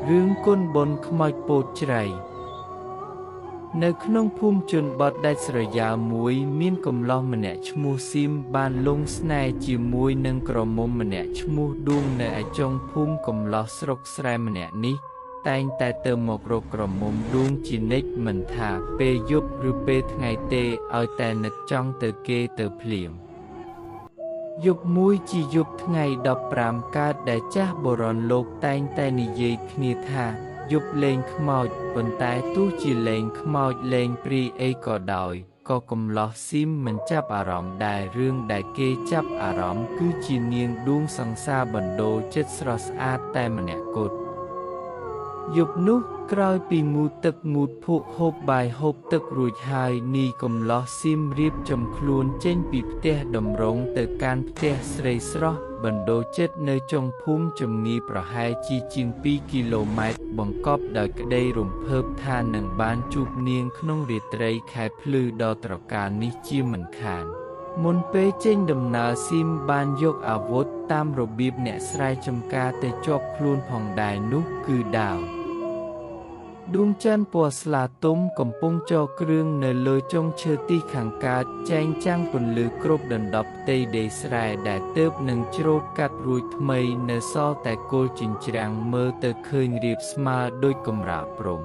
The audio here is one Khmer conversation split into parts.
រឿងគុណបុណ្យខ្មោចពោតច្រៃនៅក្នុងភូមិជនបទដាច់ស្រយាលមួយមានកំឡោះម្នាក់ឈ្មោះស៊ីមបានលងស្នេហ៍ជាមួយនឹងក្រមុំម្នាក់ឈ្មោះឌួងនៅឯចុងភូមិកំឡោះស្រុកស្រែម្នាក់នេះតែងតែទៅមករកក្រមុំឌួងជានិច្ចមិនថាពេលយប់ឬពេលថ្ងៃទេឲ្យតែនឹកចង់ទៅគេទៅភ្លាមយប់មួយជាយប់ថ្ងៃ15កើតដែលចាស់បុរាណលោកតែងតែនិយាយគ្នាថាយប់លេងខ្មោចប៉ុន្តែទោះជាលេងខ្មោចលេងព្រាយអីក៏ដោយក៏កំឡោះស៊ីមមិនចាប់អារម្មណ៍ដែររឿងដែលគេចាប់អារម្មណ៍គឺជានាងឌួងសង្សារបណ្ដូលចិត្តស្រស់ស្អាតតែម្នាក់គត់យប់នោះក្រោយពីងូតទឹកងូតភក់ហូបបាយហូបទឹករួចហើយនីកំឡោះស៊ីមរៀបចំខ្លួនចេញពីផ្ទះតម្រង់ទៅកាន់ផ្ទះស្រីស្រស់បណ្ដូលចិត្តនៅចុងភូមិចម្ងាយប្រហែលជាង2គីឡូម៉ែត្របង្កប់ដោយក្តីរំភើបថានឹងបានជួបនាងក្នុងរាត្រីខែភ្លឺដ៏ត្រកាលនេះជាមិនខានមុនពេលចេញដំណើរស៊ីមបានយកអាវុធតាមរបៀបអ្នកស្រែចម្ការទៅជាប់ខ្លួនផងដែរនោះគឺដាវដួងច័ន្ទពណ៌ស្លាទុំកំពុងចរគ្រឿងនៅលើចុងឈើទីខាងកើតចែងចាំងពន្លឺគ្របដណ្ដប់ផ្ទៃដីស្រែដែលទើបនឹងច្រូតកាត់រួចថ្មីនៅសល់តែគល់ចិញ្ច្រាំងមើលទៅឃើញរាបស្មើដូចកំរាលព្រំ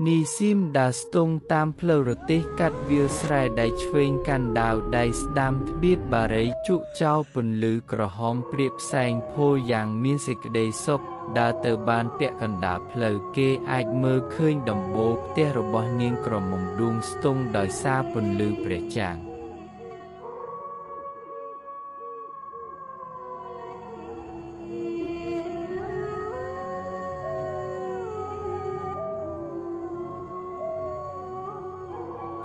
នីស៊ីមដើរស្ទង់តាមផ្លូវរទេះកាត់វាលស្រែដៃឆ្វេងកាន់ដាវដៃស្ដាំត្បៀតបារីជក់ចោលពន្លឺក្រហមព្រាបផ្សែងផូរយ៉ាងមានសេចក្តីសុខដើរទៅបានពាក់កណ្ដាលផ្លូវគេអាចមើលឃើញដំបូលផ្ទះរបស់នាងក្រមុំឌួងស្ទង់ដោយសារពន្លឺព្រះច័ន្ទ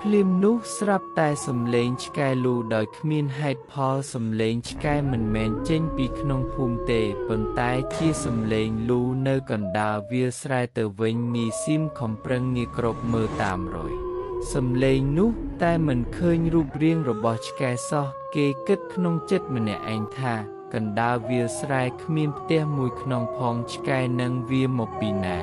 ភ្លាមនោះស្រាប់តែសំឡេងឆ្កែលូដោយគ្មានហេតុផលសំឡេងឆ្កែមិនមែនចេញពីក្នុងភូមិទេប៉ុន្តែជាសំឡេងលូនៅកណ្ដាលវាលស្រែទៅវិញនីស៊ីមខំប្រឹងងាកគ្របមើលតាមរយសំឡេងនោះតែមិនឃើញរូបរាងរបស់ឆ្កែសោះគេគិតក្នុងចិត្តម្នាក់ឯងថាកណ្ដាលវាលស្រែគ្មានផ្ទះមួយខ្នងផងឆ្កែនឹងវាមកពីណា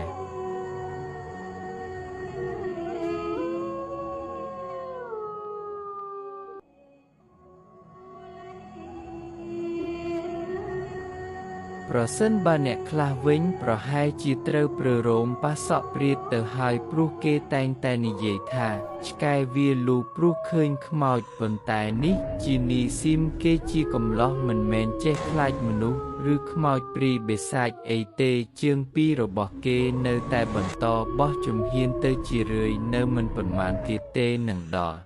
ប្រសិនបើអ្នកខ្លះវិញប្រហែលជាត្រូវប្រើរោមប៉ះសក់ព្រាតទៅហើយព្រោះគេតែងតែនិយាយថាឆ្កែវាលូព្រោះឃើញខ្មោចប៉ុន្តែនេះជានីស៊ីមគេជាកំឡោះមិនមែនចេះខ្លាចមនុស្សឬខ្មោចព្រាយបិសាចអីទេជើងពីររបស់គេនៅតែបន្តបោះជំហានទៅជារឿយនៅមិនប៉ុន្មានទៀតទេនឹងដល់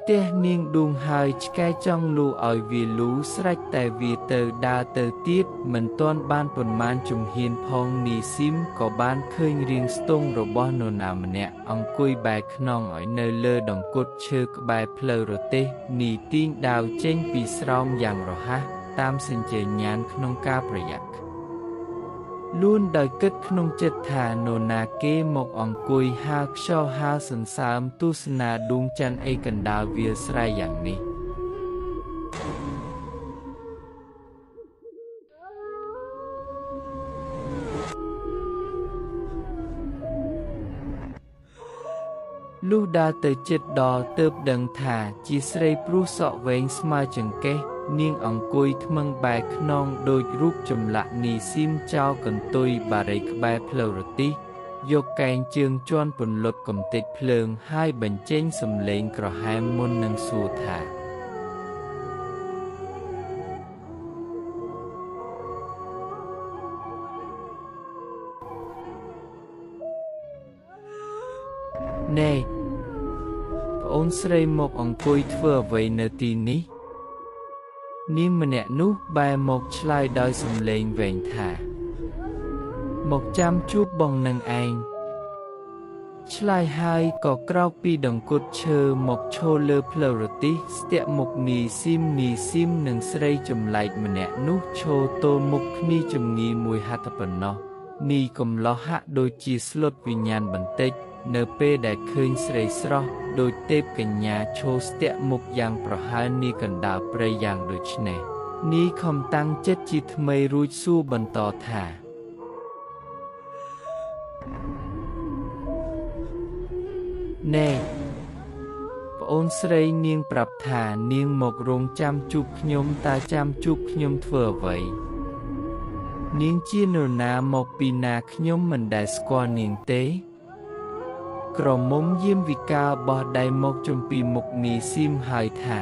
ផ្ទះនាងឌួងហើយឆ្កែចង់លូឲ្យវាលូស្រេចតែវាទៅដើរទៅទៀតមិនទាន់បានប៉ុន្មានជំហានផងនីស៊ីមក៏បានឃើញរាងស្ទង់របស់នរណាម្នាក់អង្គុយបែរខ្នងឲ្យនៅលើដង្គត់ឈើក្បែរផ្លូវរទេះនីទាញដាវចេញពីស្រោមយ៉ាងរហ័សតាមសញ្ជេញាណក្នុងការប្រយ័ត្នលួនដោយគិតក្នុងចិត្តថានរណាគេមកអង្គុយហាលខ្យល់ហាលសន្សើមទស្សនាដួងច័ន្ទអីកណ្ដាលវាលស្រែយ៉ាងនេះលុះដើរទៅជិតដល់ទើបដឹងថាជាស្រីព្រោះសក់វែងស្មើចង្កេះនាងអង្គុយថ្មឹងបែរខ្នងដូចរូបចម្លាក់នីស៊ីមចោលកន្ទុយបារីក្បែរផ្លូវរទេះយកកែងជើងជន់ពន្លត់កំទេចភ្លើងហើយបញ្ចេញសំឡេងក្រហមមុននឹងសួរថាណែប្អូនស្រីមកអង្គុយធ្វើអ្វីនៅទីនេះនាងម្នាក់នោះបែរមកឆ្លើយដោយសំឡេងវែងថាមកចាំជួបបងនឹងឯងឆ្លើយហើយក៏ក្រោកពីដង្គត់ឈើមកឈរលើផ្លូវរទេះស្ទាក់មុខនីស៊ីមនិងស្រីចម្លែកម្នាក់នោះឈរទល់មុខគ្នាចម្ងាយមួយហត្ថប៉ុណ្ណោះនីកំឡោះហាក់ដូចជាស្លុតវិញ្ញាណបន្តិច នៅពេលដែលឃើញស្រីស្រស់ដូចទេពកញ្ញាឈរស្ទាក់មុខយ៉ាងប្រហើននាកណ្ដាលព្រៃយ៉ាងដូចនេះនាយខំតាំងចិត្តជាថ្មីរួចសួរបន្តថាណែប្អូនស្រីនាងប្រាប់ថានាងមករងចាំជួបខ្ញុំតើចាំជួបខ្ញុំធ្វើអ្វីនាងជានរណាមកពីណាខ្ញុំមិនដែលស្គាល់នាងទេក្រមុំយាមវិការបោះដៃមកចំពីមុខនាយស៊ីមហើយថា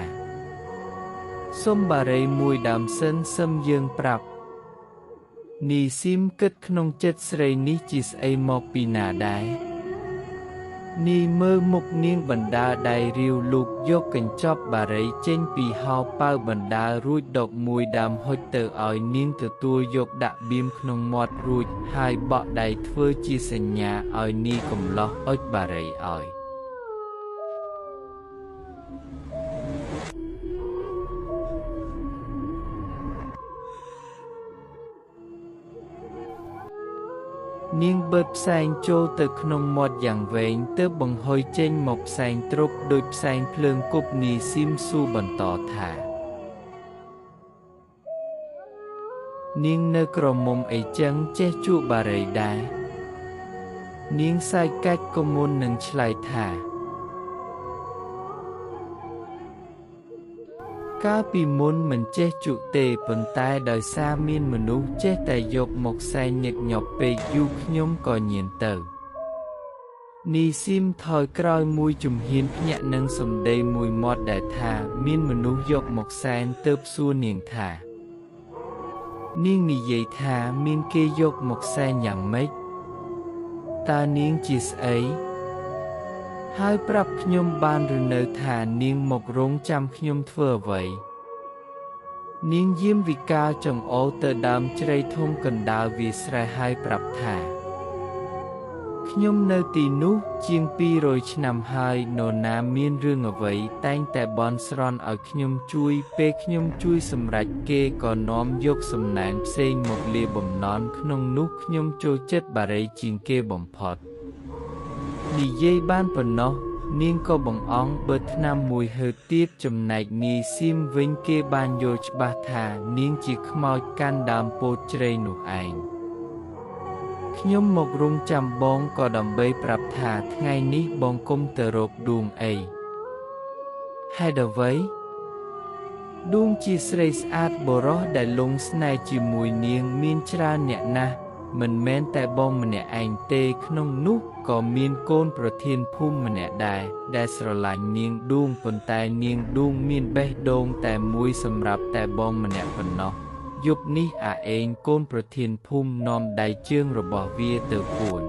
សុំបារីមួយដើមសិនសឹមយើងប្រាប់នាយស៊ីមគិតក្នុងចិត្តស្រីនេះជាស្អីមកពីណាដែរនាយមើលមុខនាងបណ្ដាលដៃរាវលូកយកកញ្ចប់បារីចេញពីហោប៉ៅបណ្ដាលរួចដកមួយដើមហុចទៅឲ្យនាងទទួលយកដាក់បៀមក្នុងមាត់រួចហើយបក់ដៃធ្វើជាសញ្ញាឲ្យនាយកំឡោះអុជបារីឲ្យនាងបឺតផ្សែងចូលទៅក្នុងមាត់យ៉ាងវែងទើបបង្ហុយចេញមកផ្សែងទ្រប់ដូចផ្សែងភ្លើងគប់នាយស៊ីមសួរបន្តថានាងនៅក្រមុំអីចឹងចេះជក់បារីដែរនាងសាយកាច់ក៏មុននឹងឆ្លើយថាកាលពីមុនមិនចេះជក់ទេប៉ុន្តែដោយសារមានមនុស្សចេះតែយកមកសែងញឹកញាប់ពេកយូរខ្ញុំក៏ញៀនទៅនីស៊ីមថយក្រោយមួយជំហានភ្ញាក់នឹងសម្ដីមួយមាត់ដែលថាមានមនុស្សយកមកសែនទើបសួរនាងថានាងនិយាយថាមានគេយកមកសែងយ៉ាងម៉េចតើនាងជាស្អីហើយប្រាប់ខ្ញុំបានឬនៅថានាងមករងចាំខ្ញុំធ្វើអ្វីនាងយាមវិកាលចង្អុលទៅដើមជ្រៃធំកណ្ដាលវាលស្រែហើយប្រាប់ថាខ្ញុំនៅទីនោះជាង200ឆ្នាំហើយនរណាមានរឿងអ្វីតែងតែបន់ស្រន់ឲ្យខ្ញុំជួយពេលខ្ញុំជួយសម្រេចគេក៏នាំយកសំណាងផ្សេងមកលាបំណន់ក្នុងនោះខ្ញុំចូលចិត្តបារីជាងគេបំផុតនិយាយបានប៉ុណ្ណោះនាងក៏បង្អង់បើថ្នាំមួយហឺតទៀតចំណែកនាយស៊ីមវិញគេបានយល់ច្បាស់ថានាងជាខ្មោចកាន់ដើមពោតជ្រៃនោះឯងខ្ញុំមករងចាំបងក៏ដើម្បីប្រាប់ថាថ្ងៃនេះបងគុំទៅរកដួងអីហេតុអ្វីដួងជាស្រីស្អាតបរោះដែលលងស្នេហ៍ជាមួយនាងមានច្រើនអ្នកណាស់មិនមែនតែបងម្នាក់ឯងទេក្នុងនោះក៏មានកូនប្រធានភូមិម្នាក់ដែរដែលស្រឡាញ់នាងដួងប៉ុន្តែនាងដួងមានបេះដូងតែមួយសម្រាប់តែបងម្នាក់ប៉ុណ្ណោះយប់នេះអាឯងកូនប្រធានភូមិនាំដៃជើងរបស់វាទៅពួន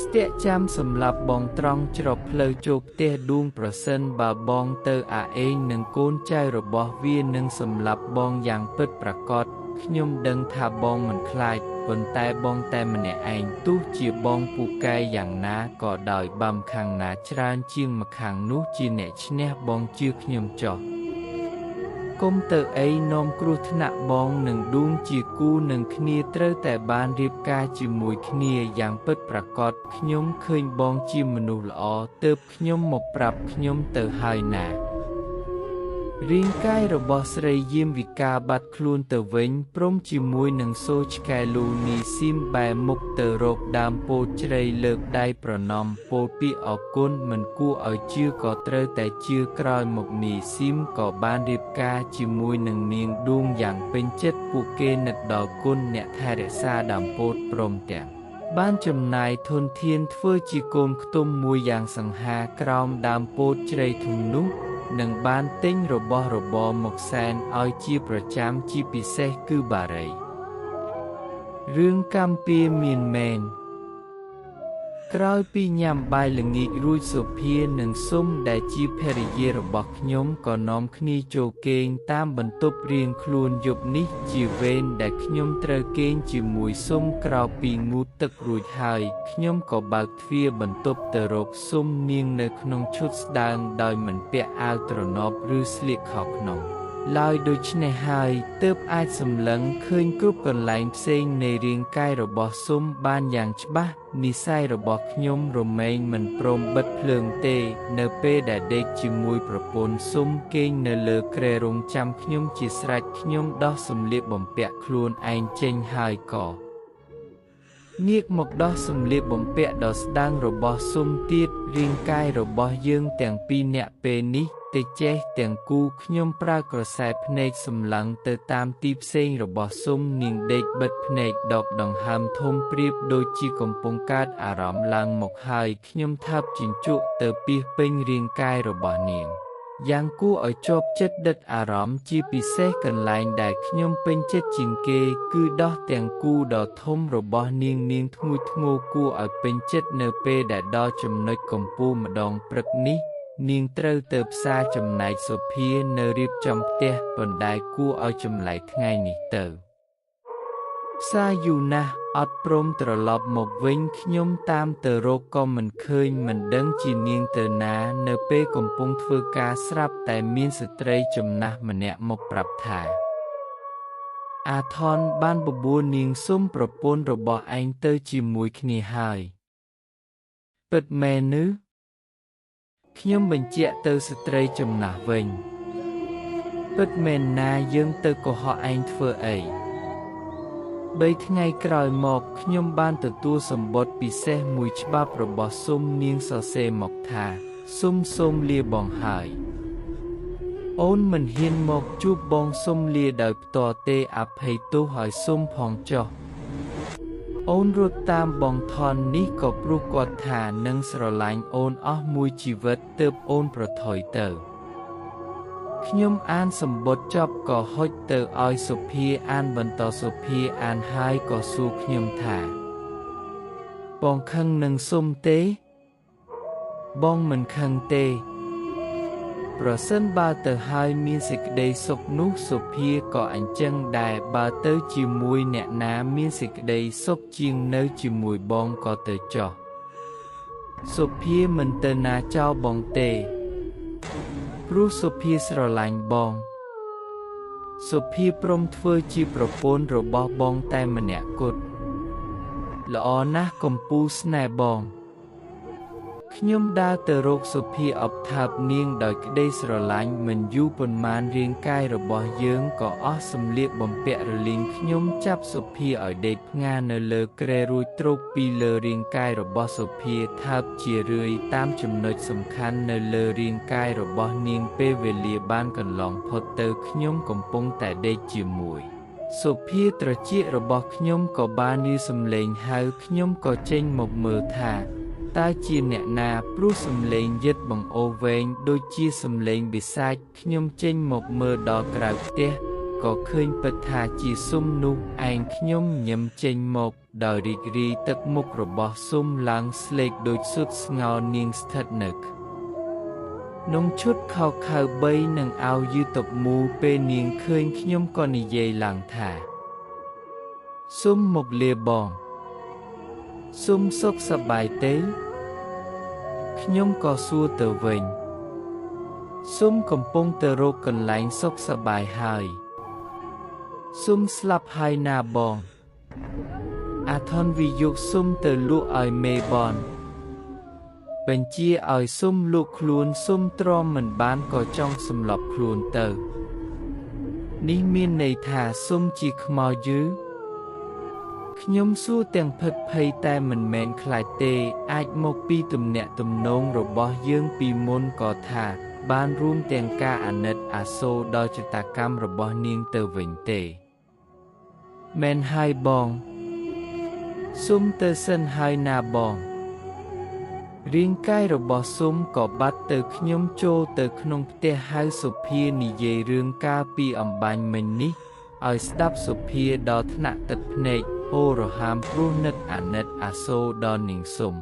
ស្ទាក់ចាំសម្រាប់បងត្រង់ច្រកផ្លូវចូលផ្ទះដួងប្រសិនបើបងទៅអាឯងនិងកូនចៅរបស់វានឹងសម្លាប់បងយ៉ាងពិតប្រាកដខ្ញុំដឹងថាបងមិនខ្លាចប៉ុន្តែបងតែម្នាក់ឯងទោះជាបងពូកែយ៉ាងណាក៏ដោយបាំខាងណាច្រើនជាងម្ខាងនោះជាអ្នកឈ្នះបងជឿខ្ញុំចុះគុំទៅអីនាំគ្រោះថ្នាក់បងនិងដួងជាគូនឹងគ្នាត្រូវតែបានរៀបការជាមួយគ្នាយ៉ាងពិតប្រាកដខ្ញុំឃើញបងជាមនុស្សល្អទើបខ្ញុំមកប្រាប់ខ្ញុំទៅហើយណារាងកាយរបស់ស្រីយាមវិការបាត់ខ្លួនទៅវិញព្រមជាមួយនឹងសូរឆ្កែលូនីស៊ីមបែរមុខទៅរកដើមពោធិ៍ជ្រៃលើកដៃប្រណម្យពោលពាក្យអរគុណមិនគួរឲ្យជឿក៏ត្រូវតែជឿក្រោយមកនីស៊ីមក៏បានរៀបការជាមួយនឹងនាងដួងយ៉ាងពេញចិត្តពួកគេនឹកដល់គុណអ្នកថែរក្សាដើមពោធិ៍ព្រមទាំងបានចំណាយធនធានធ្វើជាកូនខ្ទុំមួយយ៉ាងសង្ហាក្រោមដើមពោធិ៍ជ្រៃធំនោះនឹងបានទិញរបស់របរមកសែនឲ្យជាប្រចាំជាពិសេសគឺបារីរឿងកម្មពៀមានមែនក្រោយពីញ៉ាំបាយល្ងាចរួចសុភានិងស៊ុំដែលជាភរិយារបស់ខ្ញុំក៏នាំគ្នាចូលគេងតាមបន្ទប់រៀងខ្លួនយប់នេះជាវេនដែលខ្ញុំត្រូវគេងជាមួយស៊ុំក្រោយពីងូតទឹករួចហើយខ្ញុំក៏បើកទ្វារបន្ទប់ទៅរកស៊ុំនាងនៅក្នុងឈុតស្ដើងដោយមិនពាក់អាវទ្រនាប់ឬស្លៀកខោក្នុង ឡើយដូច្នេះហើយទើបអាចសម្លឹងឃើញគ្រប់កន្លែងផ្សេងនៃរាងកាយរបស់ស៊ុំបានយ៉ាងច្បាស់និស្ស័យរបស់ខ្ញុំរមែងមិនព្រមបិទភ្លើងទេនៅពេលដែលដេកជាមួយប្រពន្ធស៊ុំគេងនៅលើគ្រែរង់ចាំខ្ញុំជាស្រេចខ្ញុំដោះសម្លៀកបំពាក់ខ្លួនឯងចេញហើយក៏ងាកមកដោះសម្លៀកបំពាក់ដ៏ស្តើងរបស់ស៊ុំទៀតរាងកាយរបស់យើងទាំងពីរនាក់ពេលនេះទេចេះទាំងគូខ្ញុំប្រើក្រសែភ្នែកសម្លឹងទៅតាមទីផ្សេងរបស់ស៊ុំនាងដេកបិទភ្នែកដកដង្ហើមធំប្រៀបដូចជាកំពុងកើតអារម្មណ៍ឡើងមកហើយខ្ញុំថាប់ជញ្ជក់ទៅពាសពេញរាងកាយរបស់នាងយ៉ាងគួរឲ្យជាប់ចិត្តដិតអារម្មណ៍ជាពិសេសកន្លែងដែលខ្ញុំពេញចិត្តជាងគេគឺដោះទាំងគូដ៏ធំរបស់នាងធ្ងួយធ្ងរគួរឲ្យពេញចិត្តនៅពេលដែលដល់ចំណុចកំពូលម្ដងព្រឹកនេះនាងត្រូវទៅផ្សារចំណែកសុភានៅរៀបចំផ្ទះបណ្ដែគួរឲ្យចម្លែកថ្ងៃនេះទៅផ្សារយូរណាស់អត់ព្រមត្រឡប់មកវិញខ្ញុំតាមទៅរកក៏មិនឃើញមិនដឹងជានាងទៅណានៅពេលកំពុងធ្វើការស្រាប់តែមានស្ត្រីចំណាស់ម្នាក់មកប្រាប់ថាអាថនបានបបួលនាងស៊ុំប្រពន្ធរបស់ឯងទៅជាមួយគ្នាហើយពិតមែនឬខ្ញុំបញ្ជាក់ទៅស្ត្រីចំណាស់វិញពិតមែនណាយើងទៅកុហកឯងធ្វើអី3ថ្ងៃក្រោយមកខ្ញុំបានទទួលសម្បត្តិពិសេសមួយច្បាប់របស់ស៊ុំនាងសរសេរមកថាស៊ុំសូមលាបងហើយអូនមិនហ៊ានមកជួបបងស៊ុំលាដោយផ្ទាល់ទេអភ័យទោសឲ្យស៊ុំផងចុះអូនរត់តាមបងថននេះក៏ព្រោះគាត់ថានឹងស្រឡាញ់អូនអស់មួយជីវិតទើបអូនប្រថុយទៅខ្ញុំអានសម្បត្តិចប់ក៏ហុចទៅឲ្យសុភាអានបន្តសុភាអានហើយក៏សួរខ្ញុំថាបងខឹងនឹងស៊ុំទេបងមិនខឹងទេប្រសិនបើទៅហើយមានសេចក្តីសុខនោះសុភាក៏អញ្ចឹងដែរបើទៅជាមួយអ្នកណាមានសេចក្តីសុខជាងនៅជាមួយបងក៏ទៅចុះសុភាមិនទៅណាចោលបងទេព្រោះសុភាស្រឡាញ់បងសុភាព្រមធ្វើជាប្រពន្ធរបស់បងតែម្នាក់គត់ល្អណាស់កំពូលស្នេហ៍បងខ្ញុំដើរទៅរកសុភាអបថាបនាងដោយក្តីស្រឡាញ់មិនយូរប៉ុន្មានរាងកាយរបស់យើងក៏អស់សម្លៀកបំពាក់រលីងខ្ញុំចាប់សុភាឲ្យដេកផ្ងានៅលើគ្រែរួចទ្រោកពីលើរាងកាយរបស់សុភាថាបជារឿយតាមចំណុចសំខាន់នៅលើរាងកាយរបស់នាងពេលវេលាបានកន្លងផុតទៅខ្ញុំកំពុងតែដេកជាមួយសុភាត្រចៀករបស់ខ្ញុំក៏បាននិយាយសំឡេងហៅខ្ញុំក៏ចេញមកមើលថាតើជាអ្នកណាព្រោះសំឡេងយិតបង្អូរវែងដូចជាសំឡេងបិសាចខ្ញុំចេញមកមើលដល់ក្រៅផ្ទះក៏ឃើញពិតថាជាស៊ុំនោះឯងខ្ញុំញឹមចេញមកដោយរីករាយទឹកមុខរបស់ស៊ុំឡើងស្លេកដូចសុទ្ធស្ងោរនាងស្ថិតនៅក្នុងឈុតខោខៅបីនឹងអាវយឺតតុបមូលពេលនាងឃើញខ្ញុំក៏និយាយឡើងថាស៊ុំមកលាបងស៊ុំសុខសប្បាយទេខ្ញុំក៏សួរទៅវិញស៊ុំកំពុងទៅរកកន្លែងសុខសប្បាយហើយស៊ុំស្លាប់ហើយណាបងអាថនវិយកស៊ុំទៅលក់ឲ្យមេបនបញ្ជាឲ្យស៊ុំលក់ខ្លួនស៊ុំទ្រាំមិនបានក៏ចង់សម្លាប់ខ្លួនទៅនេះមានន័យថាស៊ុំជាខ្មោចឬខ្ញុំសួរទាំងភិតភ័យតែមិនមែនខ្លាចទេអាចមកពីទំនាក់ទំនងរបស់យើងពីមុនក៏ថាបានរួមទាំងការអាណិតអាសូរដល់ចតាកម្មរបស់នាងទៅវិញទេមែនហើយបងស៊ុំទៅសិនហើយណាបងរាងកាយរបស់ស៊ុំក៏បាត់ទៅខ្ញុំចូលទៅក្នុងផ្ទះហៅសុភានិយាយរឿងការពីអំបញ្ញមិញនេះឲ្យស្ដាប់សុភាដល់ថ្នាក់ទឹកភ្នែកអូរហាមព្រោះនឹកអាណិតអាសូរដល់នាងស៊ុំ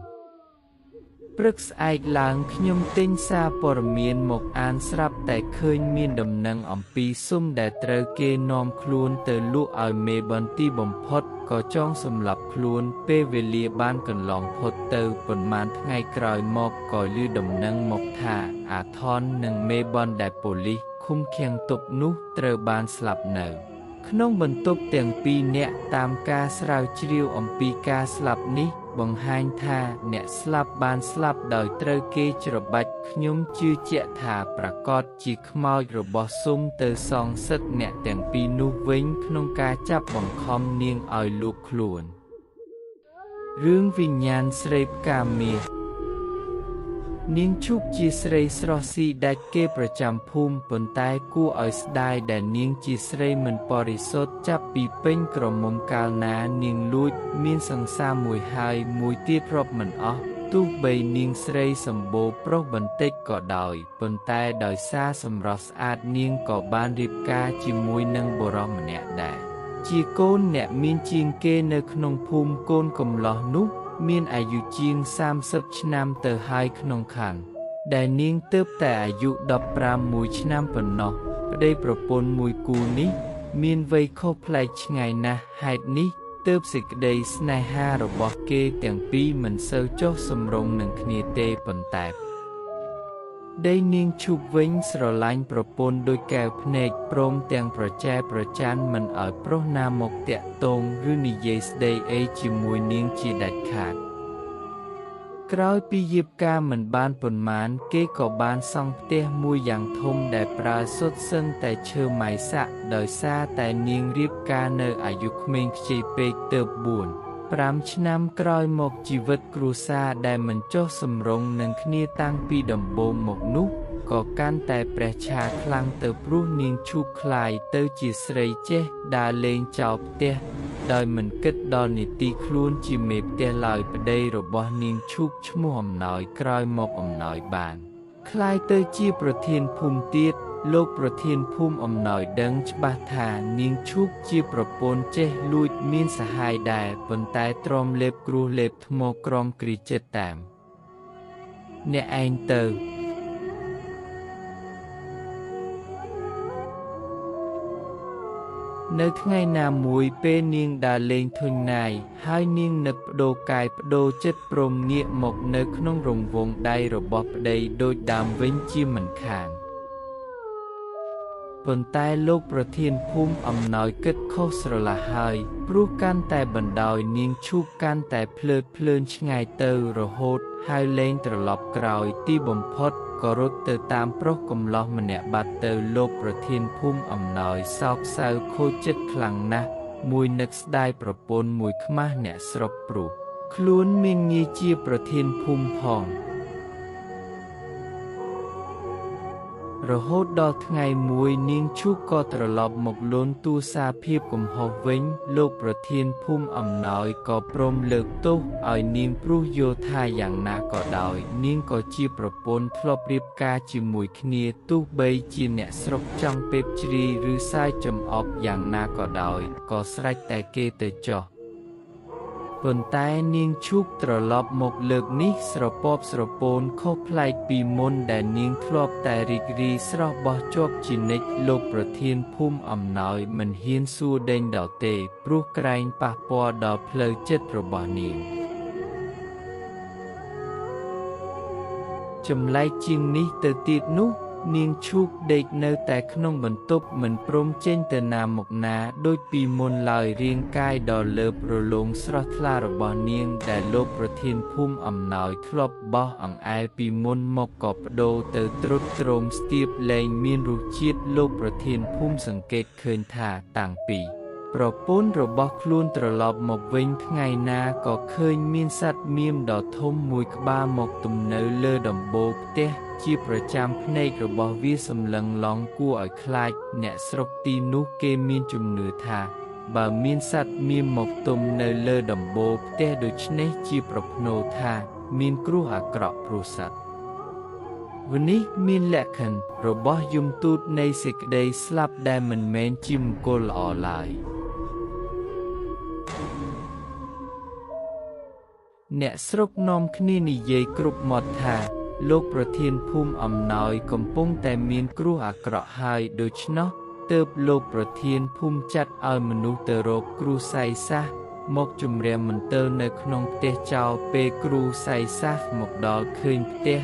ព្រឹកស្អែកឡើងខ្ញុំទិញសារព័ត៌មានមកអានស្រាប់តែឃើញមានដំណឹងអំពីស៊ុំដែលត្រូវគេនាំខ្លួនទៅលក់ឲ្យមេបន្ទីបំផុតក៏ចង់សម្លាប់ខ្លួនពេលវេលាបានកន្លងផុតទៅប៉ុន្មានថ្ងៃក្រោយមកក៏ឮដំណឹងមកថាអាថននិងមេបនដែលប៉ូលីសឃ ឃុំឃាំងទប់នោះត្រូវបានស្លាប់នៅក្នុងបន្ទប់ទាំងពីរនាក់តាមការស្រាវជ្រាវអំពីការស្លាប់នេះបង្ហាញថាអ្នកស្លាប់បានស្លាប់ដោយត្រូវគេច្របាច់ខ្ញុំជឿជាក់ថាប្រាកដជាខ្មោចរបស់ស៊ុំទៅសងសឹកអ្នកទាំងពីរនោះវិញក្នុងការចាប់បង្ខំនាងឲ្យលួចខ្លួនរឿងវិញ្ញាណស្រីផ្កាមាសនាងឈូកជាស្រីស្រស់ស៊ីដាច់គេប្រចាំភូមិប៉ុន្តែគួរឲ្យស្ដាយដែលនាងជាស្រីមិនបរិសុទ្ធចាប់ពីពេញក្រមុំកាលណានាងលួចមានសង្សារមួយហើយមួយទៀតរាប់មិនអស់ទោះបីនាងស្រីសម្បូរប្រុសបន្តិចក៏ដោយប៉ុន្តែដោយសារសម្រស់ស្អាតនាងក៏បានរៀបការជាមួយនឹងបុរសម្នាក់ដែរជាកូនអ្នកមានជាងគេនៅក្នុងភូមិកូនកំលោះនោះមានអាយុជាង30ឆ្នាំទៅហើយក្នុងខាងដែលនាងទើបតែអាយុ15ឆ្នាំប៉ុណ្ណោះប្តីប្រពន្ធមួយគូនេះមានវ័យខុសប្លែកឆ្ងាយណាស់ហេតុនេះទើបសេចក្តីស្នេហារបស់គេទាំងពីរមិនសូវចុះសម្រុងនឹងគ្នាទេប៉ុន្តែដីនាងឈូកវិញស្រឡាញ់ប្រពន្ធដូចកែវភ្នែកព្រមទាំងប្រចែប្រចានមិនឲ្យប្រុសណាមកតាក់ទងឬនិយាយស្ដីអីជាមួយនាងជាដាច់ខាតក្រោយពីយាបការមិនបានប៉ុន្មានគេក៏បានសង់ផ្ទះមួយយ៉ាងធំដែលប្រើសុទ្ធសឹងតែឈើម៉ៃសាក់ដោយសារតែនាងរៀបការនៅអាយុក្មេងខ្ចីពេកទើប4-5 ឆ្នាំក្រោយមកជីវិតគ្រួសារដែលមិនចុះសម្រុងនឹងគ្នាតាំងពីដំបូងមកនោះក៏កាន់តែប្រះឆាខ្លាំងទៅព្រោះនាងឈូកคล้ายទៅជាស្រីចេះដើរលេងចោលផ្ទះដោយមិនគិតដល់នីតិខ្លួនជាមេផ្ទះឡើយប្តីរបស់នាងឈូកឈ្មោះអំណោយក្រោយមកអំណោយបានคล้ายទៅជាប្រធានភូមិទៀតលោកប្រធានភូមិអំណោយដឹងច្បាស់ថានាងឈូកជាប្រពន្ធចេះលួចមានសហាយដែរប៉ុន្តែទ្រាំលេបគ្រោះលេបថ្មក្រំគ្រីចិត្តតាមអ្នកឯងទៅនៅថ្ងៃណាមួយពេលនាងដើរលេងធុញណាយហើយនាងនឹកបដូរកាយបដូរចិត្តព្រមងាកមកនៅក្នុងរង្វង់ដៃរបស់ប្តីដូចដើមវិញជាមិនខានប៉ុន្តែលោកប្រធានភូមិអំណោយគិតខុសស្រឡះហើយព្រោះកាន់តែបណ្ដោយនាងឈូកកាន់តែភ្លើតភ្លើនឆ្ងាយទៅរហូតហើយលែងត្រឡប់ក្រោយទីបំផុតក៏រត់ទៅតាមប្រុសកំលោះម្នាក់បាត់ទៅលោកប្រធានភូមិអំណោយសោកសៅខូចចិត្តខ្លាំងណាស់មួយនឹកស្ដាយប្រពន្ធមួយខ្មាស់អ្នកស្រុកព្រោះខ្លួនមានងារជាប្រធានភូមិផងរហូតដល់ថ្ងៃមួយនាងឈូកក៏ត្រឡប់មកលន់ទូសារភាពកំហុសវិញលោកប្រធានភូមិអំណោយក៏ព្រមលើកទោសឲ្យនាងព្រោះយល់ថាយ៉ាងណាក៏ដោយនាងក៏ជាប្រពន្ធធ្លាប់រៀបការជាមួយគ្នាទោះបីជាអ្នកស្រុកចង់ពេបជ្រីឬសាយចំអប់យ៉ាងណាក៏ដោយក៏ស្រេចតែគេទៅចោះប៉ុន្តែនាងឈូកត្រឡប់មកលើកនេះស្រពាប់ស្រពោនខុសប្លែកពីមុនដែលនាងធ្លាប់តែរីករាយស្រស់បោះជាប់ជានិច្ចលោកប្រធានភូមិអំណោយមិនហ៊ានសួរដេញដល់ទេព្រោះក្រែងប៉ះពាល់ដល់ផ្លូវចិត្តរបស់នាងចម្លែកជាងនេះទៅទៀតនោះនាងឈូកដេកនៅតែក្នុងបន្ទប់មិនព្រមចេញទៅណាមកណាដូចពីមុនឡើយរាងកាយដ៏លើបរលោងស្រស់ថ្លារបស់នាងដែលលោកប្រធានភូមិអំណោយធ្លាប់បោះអង្អែលពីមុនមកក៏ប្ដូរទៅទ្រុឌទ្រោមស្ទាបលែងមានរសជាតិលោកប្រធានភូមិសង្កេតឃើញថាតាំងពីប្រពន្ធរបស់ខ្លួនត្រឡប់មកវិញថ្ងៃណាក៏ឃើញមានសត្វមៀមដ៏ធំមួយក្បាលមកទំនៅលើដំបូលផ្ទះជាប្រចាំភ្នែករបស់វាសម្លឹងឡង់គួរឲ្យខ្លាចអ្នកស្រុកទីនោះគេមានជំនឿថាបើមានសត្វមៀមមកទំនៅលើដំបូលផ្ទះដូច្នេះជាប្រផ្នូលថាមានគ្រោះអាក្រក់ព្រោះសត្វវនេះមានលក្ខណៈរបស់យមទូតនៃសេចក្តីស្លាប់ដែលមិនមែនជាមង្គលល្អឡើយអ្នកស្រុកនាំគ្នានិយាយគ្រប់មាត់ថាលោកប្រធានភូមិអំណោយកំពុងតែមានគ្រោះអាក្រក់ហើយដូច្នោះទើបលោកប្រធានភូមិចាត់ឲ្យមនុស្សទៅរកគ្រូស័យសាស្ត្រមកជំរាមមន្ទិលនៅក្នុងផ្ទះចោលពេលគ្រូស័យសាស្ត្រមកដល់ឃើញផ្ទះ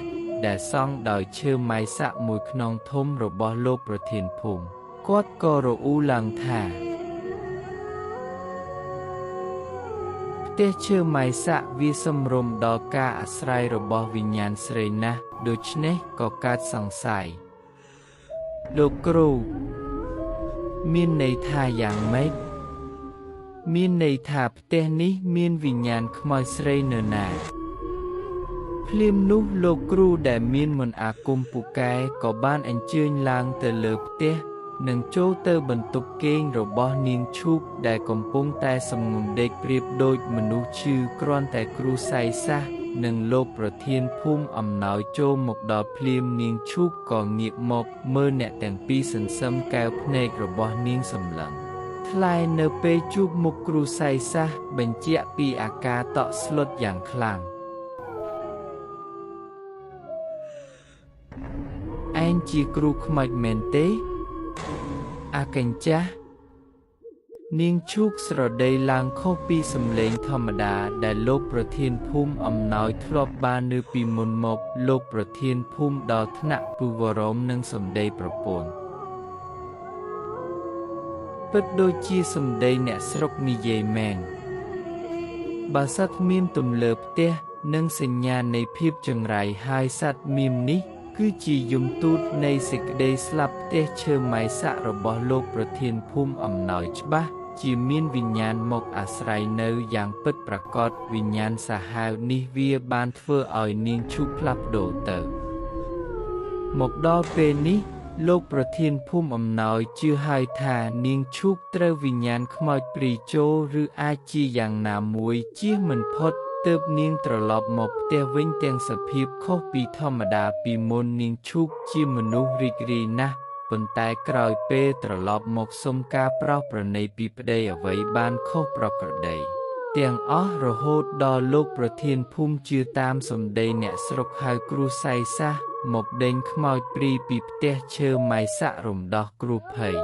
ដែលសង់ដោយឈើម៉ៃសាក់មួយខ្នងធំរបស់លោកប្រធានភូមិគាត់ក៏រអ៊ូឡើងថាផ្ទះឈើម៉ៃសាក់វាសំរុំដល់ការអាស្រ័យរបស់វិញ្ញាណស្រីណាស់ដូច្នេះក៏កើតសង្ស័យលោកគ្រូមានន័យថាយ៉ាងម៉េចមានន័យថាផ្ទះនេះមានវិញ្ញាណខ្មោចស្រីនរណាភ្លាមនោះលោកគ្រូដែលមានមន្តអាគមពូកែក៏បានអញ្ជើញឡើងទៅលើផ្ទះនិងចូលទៅបន្ទប់គេងរបស់នាងឈូកដែលកំពុងតែសំងំដេកប្រៀបដូចមនុស្សឈឺគ្រាន់តែគ្រូសៃសាសនិងលោកប្រធានភូមិអំណោយចូលមកដល់ភ្លាមនាងឈូកក៏ងាកមកមើលអ្នកទាំងពីរសន្សឹមកែវភ្នែករបស់នាងសម្លឹងថ្លែងនៅពេលជួបមុខគ្រូសៃសាសបញ្ជាក់ពីអាការតក់ស្លុតយ៉ាងខ្លាំងឯងជាគ្រូខ្មោចមែនទេអាកញ្ចាស់នាងឈូកស្រដីឡើងខុសពីសំឡេងធម្មតាដែលលោកប្រធានភូមិអំណោយធ្លាប់បាននៅពីមុនមកលោកប្រធានភូមិដល់ថ្នាក់ពូវរមនឹងសំដីប្រពន្ធពិតដូចជាសំដីអ្នកស្រុកនិយាយមែនបើសត្វមានទំលើផ្ទះនិងសញ្ញានៃភាពចង្រៃហើយសត្វមៀមនេះគឺជាយមទូតនៃសេចក្តីស្លាប់ផ្ទះឈើម៉ៃសាក់របស់លោកប្រធានភូមិអំណោយច្បាស់ជាមានវិញ្ញាណមកអាស្រ័យនៅយ៉ាងពិតប្រាកដវិញ្ញាណសាហាវនេះវាបានធ្វើឲ្យនាងឈូកផ្លាស់ប្ដូរទៅមកដល់ពេលនេះលោកប្រធានភូមិអំណោយជឿហើយថានាងឈូកត្រូវវិញ្ញាណខ្មោចព្រីចូលឬអាចជាយ៉ាងណាមួយជៀសមិនផុតទើបនាងត្រឡប់មកផ្ទះវិញទាំងសភាពខុសពីធម្មតាពីមុននាងឈូកជាមនុស្សរីករាយណាស់ប៉ុន្តែក្រោយពេលត្រឡប់មកសុំការប្រោសប្រណីពីប្តីអ្វីបានខុសប្រក្រតីទាំងអស់រហូតដល់លោកប្រធានភូមិជឿតាមសម្ដីអ្នកស្រុកហៅគ្រូសៃសាសមកដេញខ្មោចព្រីពីផ្ទះឈើម៉ៃសាក់រំដោះគ្រូភ័យ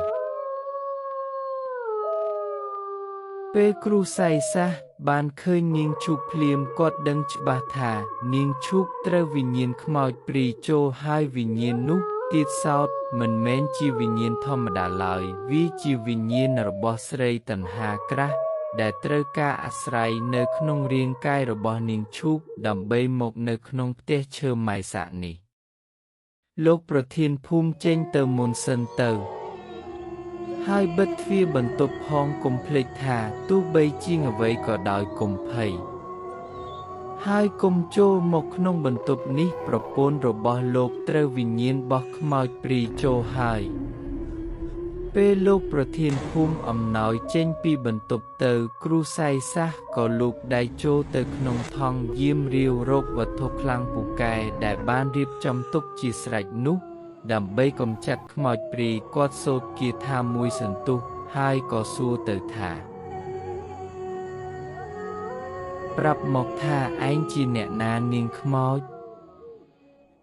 ពេលគ្រូសៃសាសបានឃើញនាងឈូកភ្លាមគាត់ដឹងច្បាស់ថានាងឈូកត្រូវវិញ្ញាណខ្មោចព្រីចូលហើយវិញ្ញាណនោះទៀតសោតមិនមែនជាវិញ្ញាណធម្មតាឡើយវាជាវិញ្ញាណរបស់ស្រីតណ្ហាក្រាស់ដែលត្រូវការអាស្រ័យនៅក្នុងរាងកាយរបស់នាងឈូកដើម្បីមកនៅក្នុងផ្ទះឈើម៉ៃសាក់នេះលោកប្រធានភូមិចេញទៅមុនសិនទៅហើយបិទទ្វារបន្ទប់ផងកុំភ្លេចថាទោះបីជាអ្វីក៏ដោយកុំភ័យហើយកុំចូលមកក្នុងបន្ទប់នេះប្រពន្ធរបស់លោកត្រូវវិញ្ញាណបោះខ្មោចព្រីចូលហើយពេលលោកប្រធានភូមិអំណោយចេញពីបន្ទប់ទៅគ្រូសៃសាសក៏លូកដៃចូលទៅក្នុងថង់យាមរាវរកវត្ថុខ្លាំងពូកែដែលបានរៀបចំទុកជាស្រេចនោះដើម្បីកំចាត់ខ្មោចព្រីគាត់សូត្រគាថាមួយសន្ទុះហើយក៏សួរទៅថាប្រាប់មកថាឯងជាអ្នកណានាងខ្មោច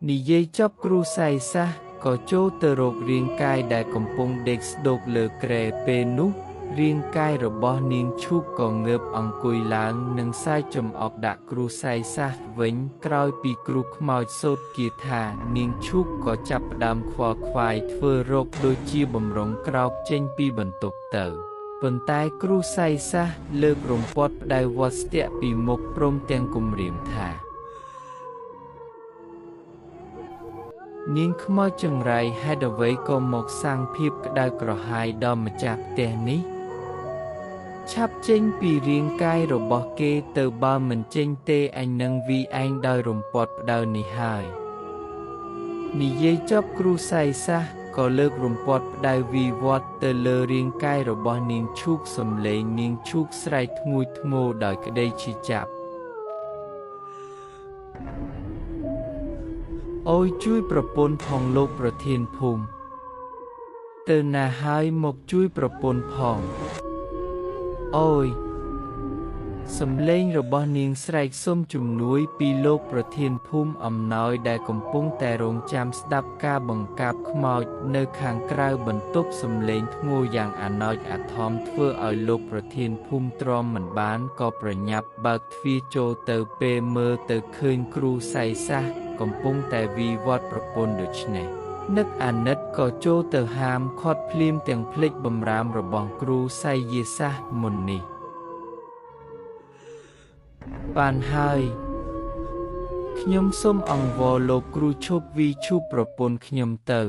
និយាយចប់គ្រូសៃសាសក៏ចូលទៅរករាងកាយដែលកំពុងដេកស្ដោកលើគ្រែពេលនោះរាងកាយរបស់នាងឈូកក៏ងើបអង្គុយឡើងនិងសាយចំអកដាក់គ្រូសៃសាសវិញក្រោយពីគ្រូខ្មោចសូត្រគាថានាងឈូកក៏ចាប់ផ្ដើមខ្វល់ខ្វាយធ្វើរោគដូចជាបំរុងក្រោកចេញពីបន្ទប់ទៅប៉ុន្តែគ្រូសៃសាសលើករំពាត់ផ្ដៅវត្តស្ទាក់ពីមុខព្រមទាំងគំរាមថានាងខ្មោចចង្រៃហេតុអ្វីក៏មកសាងភាពក្តៅក្រហាយដល់ម្ចាស់ផ្ទះនេះឆាប់ចេញពីរាងកាយរបស់គេទៅបើមិនចេញទេអញនឹងវាឯងដោយរំពាត់ផ្ដៅនេះហើយនិយាយចប់គ្រូសៃសាសក៏លើករំពាត់ផ្ដៅវិវត្តទៅលើរាងកាយរបស់នាងឈូកសំឡេងនាងឈូកស្រែកធ្ងួចធ្ងរដោយក្តីឈឺចាប់អូយជួយប្រពន្ធផងលោកប្រធានភូមិទៅណាហើយមកជួយប្រពន្ធផងអូយ សំឡេងរបស់នាងស្រែកសុំជំនួយពីលោកប្រធានភូមិអំណោយដែលកំពុងតែរង់ចាំស្ដាប់ការបង្កាបខ្មោចនៅខាងក្រៅបន្ទប់សំឡេងធ្ងរយ៉ាងអាណោចអាថមធ្វើឲ្យលោកប្រធានភូមិទ្រាំមិនបានក៏ប្រញាប់បើកទ្វារចូលទៅពេលមើលទៅឃើញគ្រូសៃសាសកំពុងតែវិវត្តប្រពន្ធដូច្នេះនឹកអាណិតក៏ចូលទៅហាមឃាត់ភ្លាមទាំងភ្លេចបម្រាមរបស់គ្រូសៃយាសាសមុននេះបានហើយខ្ញុំសូមអង្វរលោកគ្រូឈប់វីឈប់ប្រពន្ធខ្ញុំទៅ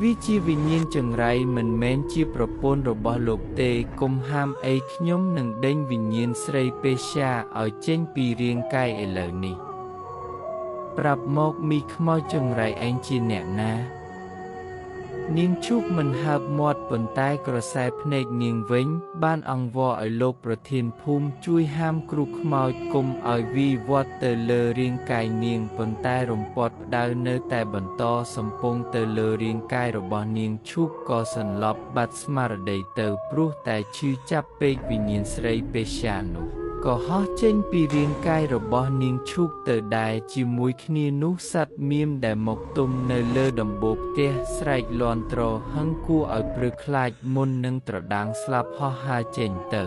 វាជាវិញ្ញាណចង្រៃមិនមែនជាប្រពន្ធរបស់លោកទេកុំហាមអីខ្ញុំនឹងដេញវិញ្ញាណស្រីពេស្យាឲ្យចេញពីរាងកាយឥឡូវនេះប្រាប់មកមីខ្មោចចង្រៃឯងជាអ្នកណានាងឈូកមិនហើបមាត់ប៉ុន្តែក្រសែភ្នែកនាងវិញបានអង្វរឲ្យលោកប្រធានភូមិជួយហាមគ្រូខ្មោចកុំឲ្យវិវត្តទៅលើរាងកាយនាងប៉ុន្តែរំពាត់ផ្ដៅនៅតែបន្តសំពងទៅលើរាងកាយរបស់នាងឈូកក៏សន្លប់បាត់ស្មារតីទៅព្រោះតែឈឺចាប់ពេកវិញ្ញាណស្រីពេស្យានោះក៏ហោះចេញពីរាងកាយរបស់នាងឈូកទៅដែរជាមួយគ្នានោះសត្វមៀមដែលមកទុំនៅលើដំបូលផ្ទះស្រែកលាន់ទ្រហឹងគួរឲ្យព្រឺខ្លាចមុននឹងត្រដាងស្លាប់ហោះហើរចេញទៅ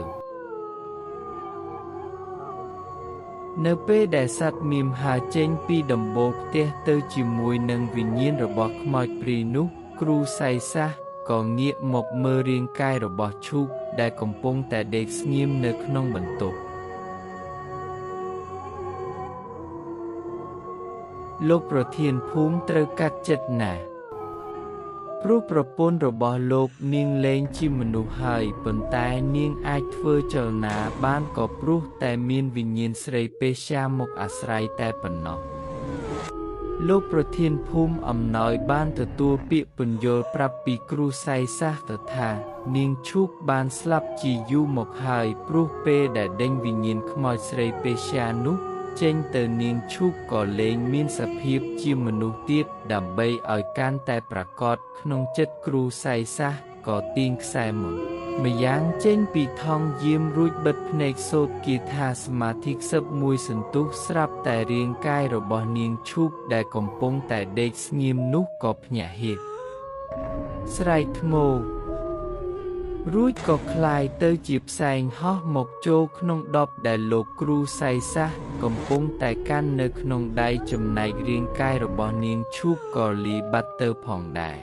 នៅពេលដែលសត្វមៀមហើរចេញពីដំបូលផ្ទះទៅជាមួយនឹងវិញ្ញាណរបស់ខ្មោចព្រាយនោះគ្រូសៃសាសក៏ងាកមកមើលរាងកាយរបស់ឈូកដែលកំពុងតែដេកស្ងៀមនៅក្នុងបន្ទប់លោកប្រធានភូមិត្រូវកាត់ចិត្តណាស់ព្រោះប្រពន្ធរបស់លោកនាងលែងជាមនុស្សហើយប៉ុន្តែនាងអាចធ្វើចលនាបានក៏ព្រោះតែមានវិញ្ញាណស្រីពេស្យាមកអាស្រ័យតែប៉ុណ្ណោះលោកប្រធានភូមិអំណោយបានទទួលពាក្យពន្យល់ប្រាប់ពីគ្រូសៃសាសទៅថានាងឈូកបានស្លាប់ជាយូរមកហើយព្រោះពេលដែលដេញវិញ្ញាណខ្មោចស្រីពេស្យានោះចេញទៅនាងឈូកក៏លែងមានសភាពជាមនុស្សទៀតដើម្បីឲ្យកាន់តែប្រកបក្នុងចិត្តគ្រូសៃសាសក៏ទាញខ្សែមុនម្យ៉ាងចេញពីថង់យាមរួចបិទភ្នែកសូត្រគាថាសមាធិខ្សឹបមួយសន្ទុះស្រាប់តែរាងកាយរបស់នាងឈូកដែលកំពុងតែដេកស្ងៀមនោះក៏ភ្ញាក់ហៀកស្រែកធ្ងោរួចក៏คล้ายទៅជាផ្សែងហោះមកចូលក្នុងដបដែលលោកគ្រូសៃសាសកំពុងតែកាន់នៅក្នុងដៃចំណែករាងកាយរបស់នាងឈូកក៏លីបាត់ទៅផងដែរ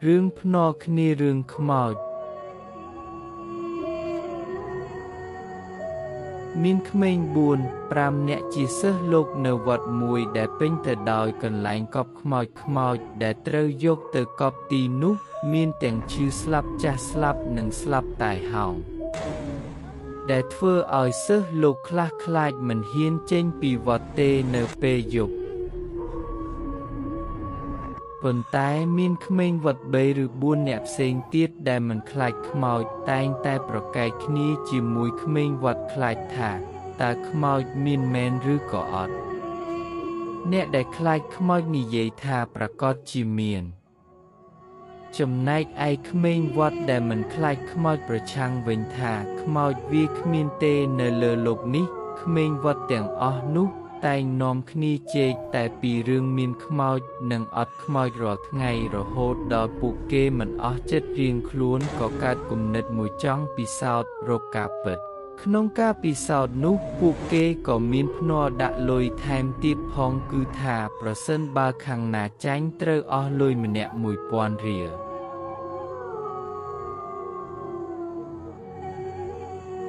រឿងភ្នាល់គ្នារឿងខ្មោចមានក្មេង4 5នាក់ជាសិស្សលោកនៅវត្តមួយដែលពេញទៅដោយកន្លែងកប់ខ្មោចដែលត្រូវយកទៅកប់ទីនោះមានទាំងឈឺស្លាប់ចាស់ស្លាប់និងស្លាប់តែហោងដែលធ្វើឲ្យសិស្សលោកខ្លះខ្លាចមិនហ៊ានចេញពីវត្តទេនៅពេលយប់ប៉ុន្តែមានក្មេងវត្ត3ឬ4នាក់ផ្សេងទៀតដែលមិនខ្លាចខ្មោចតែងតែប្រកែកគ្នាជាមួយក្មេងវត្តខ្លាចថាតើខ្មោចមានមែនឬក៏អត់អ្នកដែលខ្លាចខ្មោចនិយាយថាប្រកាសជាមានចំណែកឯក្មេងវត្តដែលមិនខ្លាចខ្មោចប្រឆាំងវិញថាខ្មោចវាគ្មានទេនៅលើលោកនេះក្មេងវត្តទាំងអស់នោះតែងនាំគ្នាជែកតែពីរឿងមានខ្មោចនិងអត់ខ្មោចរាល់ថ្ងៃរហូតដល់ពួកគេមិនអស់ចិត្តរៀងខ្លួនក៏កើតគំនិតមួយចង់ពិសោធន៍រកការពិតក្នុងការពិសោធន៍នោះពួកគេក៏មានភ្នាល់ដាក់លុយថែមទៀតផងគឺថាប្រសិនបើខាងណាចាញ់ត្រូវអស់លុយម្នាក់ 1000 រៀល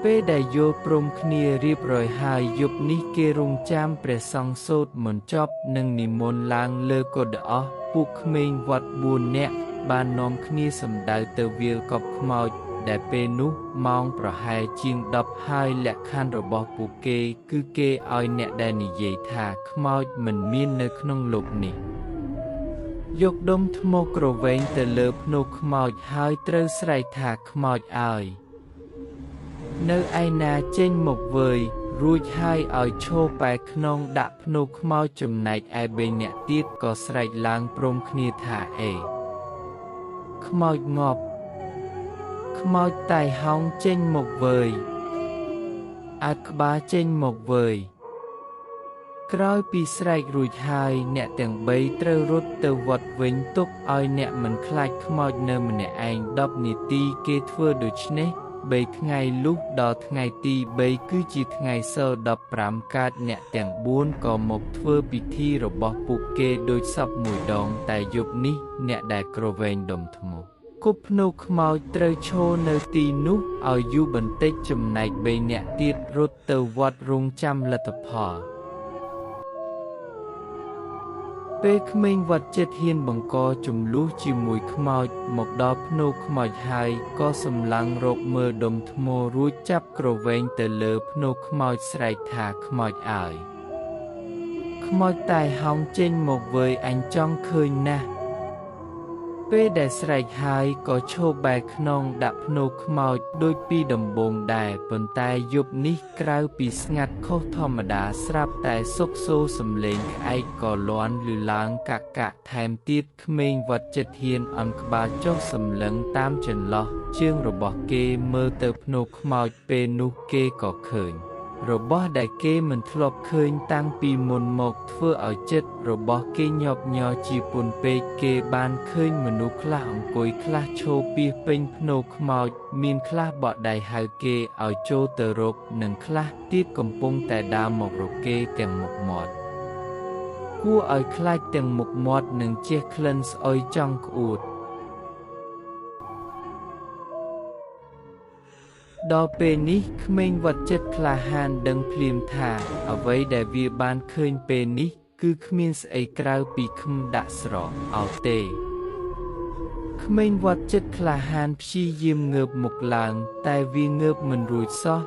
ពេលដែលយល់ព្រមគ្នារៀបរយហើយយប់នេះគេរង់ចាំព្រះសង្ឃសូត្រមិនចប់និងនិមន្តឡើងលើកុដិអុសពួកក្មេងវត្ត4នាក់បាននាំគ្នាសម្ដៅទៅវាលកប់ខ្មោចដែលពេលនោះម៉ោងប្រហែលជាង10ហើយលក្ខខណ្ឌរបស់ពួកគេគឺគេឲ្យអ្នកដែលនិយាយថាខ្មោចមិនមាននៅក្នុងលោកនេះយកដុំថ្មក្រវែងទៅលើភ្នូកខ្មោចហើយត្រូវស្រែកថាខ្មោចឲ្យនៅឯណាចេញមកវើយ រួចហើយឲ្យឈរបែរខ្នងដាក់ភ្នូខ្មោចចំណែកឯ3នាក់ទៀតក៏ស្រែកឡើងព្រមគ្នាថាអេខ្មោចងាប់ខ្មោចតែហោងចេញមកវើយអាក្បាលចេញមកវើយក្រោយពីស្រែករួចហើយអ្នកទាំង3ត្រូវរត់ទៅវត្តវិញទុកឲ្យអ្នកមិនខ្លាចខ្មោចនៅម្នាក់ឯង10នាទីគេធ្វើដូច្នេះ3ថ្ងៃលុះដល់ថ្ងៃទី3គឺជាថ្ងៃសីល15កើតអ្នកទាំង4ក៏មកធ្វើពិធីរបស់ពួកគេដូចសពមួយដងតែយប់នេះអ្នកដែលក្រវែងដុំថ្មគប់ភ្នូខ្មោចត្រូវឈរនៅទីនោះឲ្យយូរបន្តិចចំណែក3នាក់ទៀតរត់ទៅវត្តរងចាំលទ្ធផលពេលក្មេងវត្តចិត្តហ៊ានបង្កចំនួនជាមួយខ្មោចមកដល់ភ្នូខ្មោចហើយក៏សម្លឹងរកមើលដុំថ្មរួចចាប់ក្រវែងទៅលើភ្នូខ្មោចស្រែកថាខ្មោចអើយខ្មោចតែហោងចេញមកវើយអញចង់ឃើញណាស់ពេលដែលស្រែកហើយក៏ឈប់បែរខ្នងដាក់ភ្នូខ្មោចដូចពីដំបូងដែរប៉ុន្តែយប់នេះក្រៅពីស្ងាត់ខុសធម្មតាស្រាប់តែសុកសូរសំឡេងក្អែកក៏លាន់ឮឡើងកាក់ថែមទៀតក្មេងវត្តចិត្តហ៊ានអន់ក្បាលចុះសម្លឹងតាមចន្លោះជើងរបស់គេមើលទៅភ្នូខ្មោចពេលនោះគេក៏ឃើញរបស់ដែលគេមិនធ្លាប់ឃើញតាំងពីមុនមកធ្វើឲ្យចិត្តរបស់គេញាប់ញ័រជាពន់ពេកគេបានឃើញមនុស្សខ្លះអង្គុយខ្លះឈរពាសពេញភ្នូខ្មោចមានខ្លះបក់ដៃហៅគេឲ្យចូលទៅរកនិងខ្លះទៀតកំពុងតែដើរមករកគេទាំងមុខមាត់គួរឲ្យខ្លាចទាំងមុខមាត់និងជះក្លិនស្អុយចង់ក្អួតដល់ពេលនេះក្មេងវត្តចិត្តក្លាហានដឹងភ្លាមថាអ្វីដែលវាបានឃើញពេលនេះគឺគ្មានស្អីក្រៅពីឃឹមដាក់ស្រកអោទេក្មេងវត្តចិត្តក្លាហានព្យាយាមងើបមុខឡើងតែវាងើបមិនរួចសោះ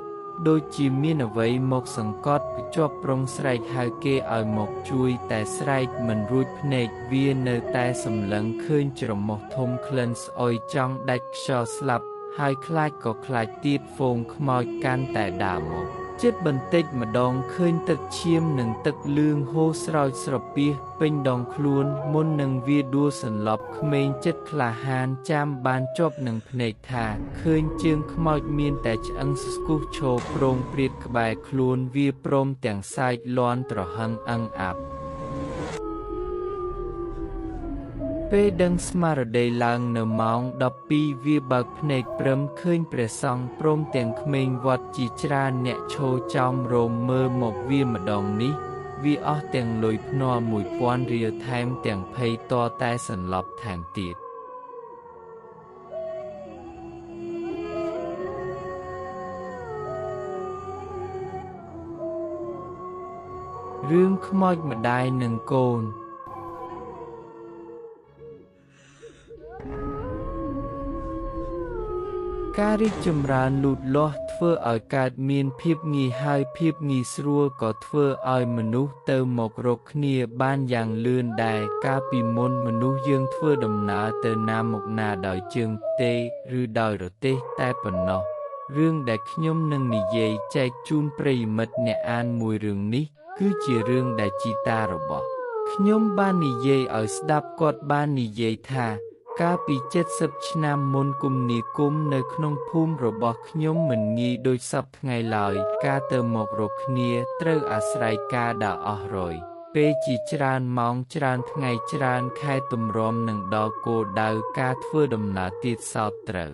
ដូចជាមានអ្វីមកសង្កត់ជាប់ប្រងស្រែកហៅគេឲ្យមកជួយតែស្រែកមិនរួចភ្នែកវានៅតែសម្លឹងឃើញច្រមុះធំក្លិនស្អុយចង់ដាច់ខ្យល់ស្លាប់ហើយខ្លាចក៏ខ្លាចទៀតហ្វូងខ្មោចកាន់តែដើរមកចិត្តបន្តិចម្ដងឃើញទឹកឈាមនិងទឹកលឿងហូរស្រោចស្រពាសពេញដងខ្លួនមុននឹងវាដួលសន្លប់ក្មេងចិត្តក្លាហានចាំបានជាប់នឹងភ្នែកថាឃើញជើងខ្មោចមានតែឆ្អឹងស្គូសឈរប្រងព្រាតក្បែរខ្លួនវាព្រមទាំងសាច់លាន់ត្រហឹងអឹងអាប់ពេលដឹងស្មារតីឡើងនៅម៉ោង12វាបើកភ្នែកព្រមឃើញព្រះសង្ឃព្រមទាំងក្មេងវត្តជាច្រើនអ្នកឈរចោមរោមមើលមកវាម្ដងនេះវាអស់ទាំងលុយភ្នាល់1000រៀលថែមទាំងភ័យតតែសន្លប់ថែមទៀតរឿងខ្មោចម្ដាយនិងកូនការរីកចម្រើនលូតលាស់ធ្វើឲ្យកើតមានភាពងាយហើយភាពងាយស្រួលក៏ធ្វើឲ្យមនុស្សទៅមករកគ្នាបានយ៉ាងលឿនដែរកាលពីមុនមនុស្សយើងធ្វើដំណើរទៅណាមកណាដោយជើងផ្ទេរឬដោយរទេះតែប៉ុណ្ណោះរឿងដែលខ្ញុំនឹងនិយាយចែកជូនប្រិយមិត្តអ្នកអានមួយរឿងនេះគឺជារឿងដែលជីតារបស់ខ្ញុំបាននិយាយឲ្យស្ដាប់គាត់បាននិយាយថាកាលពី70ឆ្នាំមុនគមនាគមន៍នៅក្នុងភូមិរបស់ខ្ញុំមិនងាយដូចសពថ្ងៃឡើយការទៅមករកគ្នាត្រូវអាស្រ័យការដើរអស់រយពេលជាច្រើនម៉ោងច្រើនថ្ងៃច្រើនខែទម្រាំនឹងដល់គោលដៅការធ្វើដំណើរទៀតសោតត្រូវ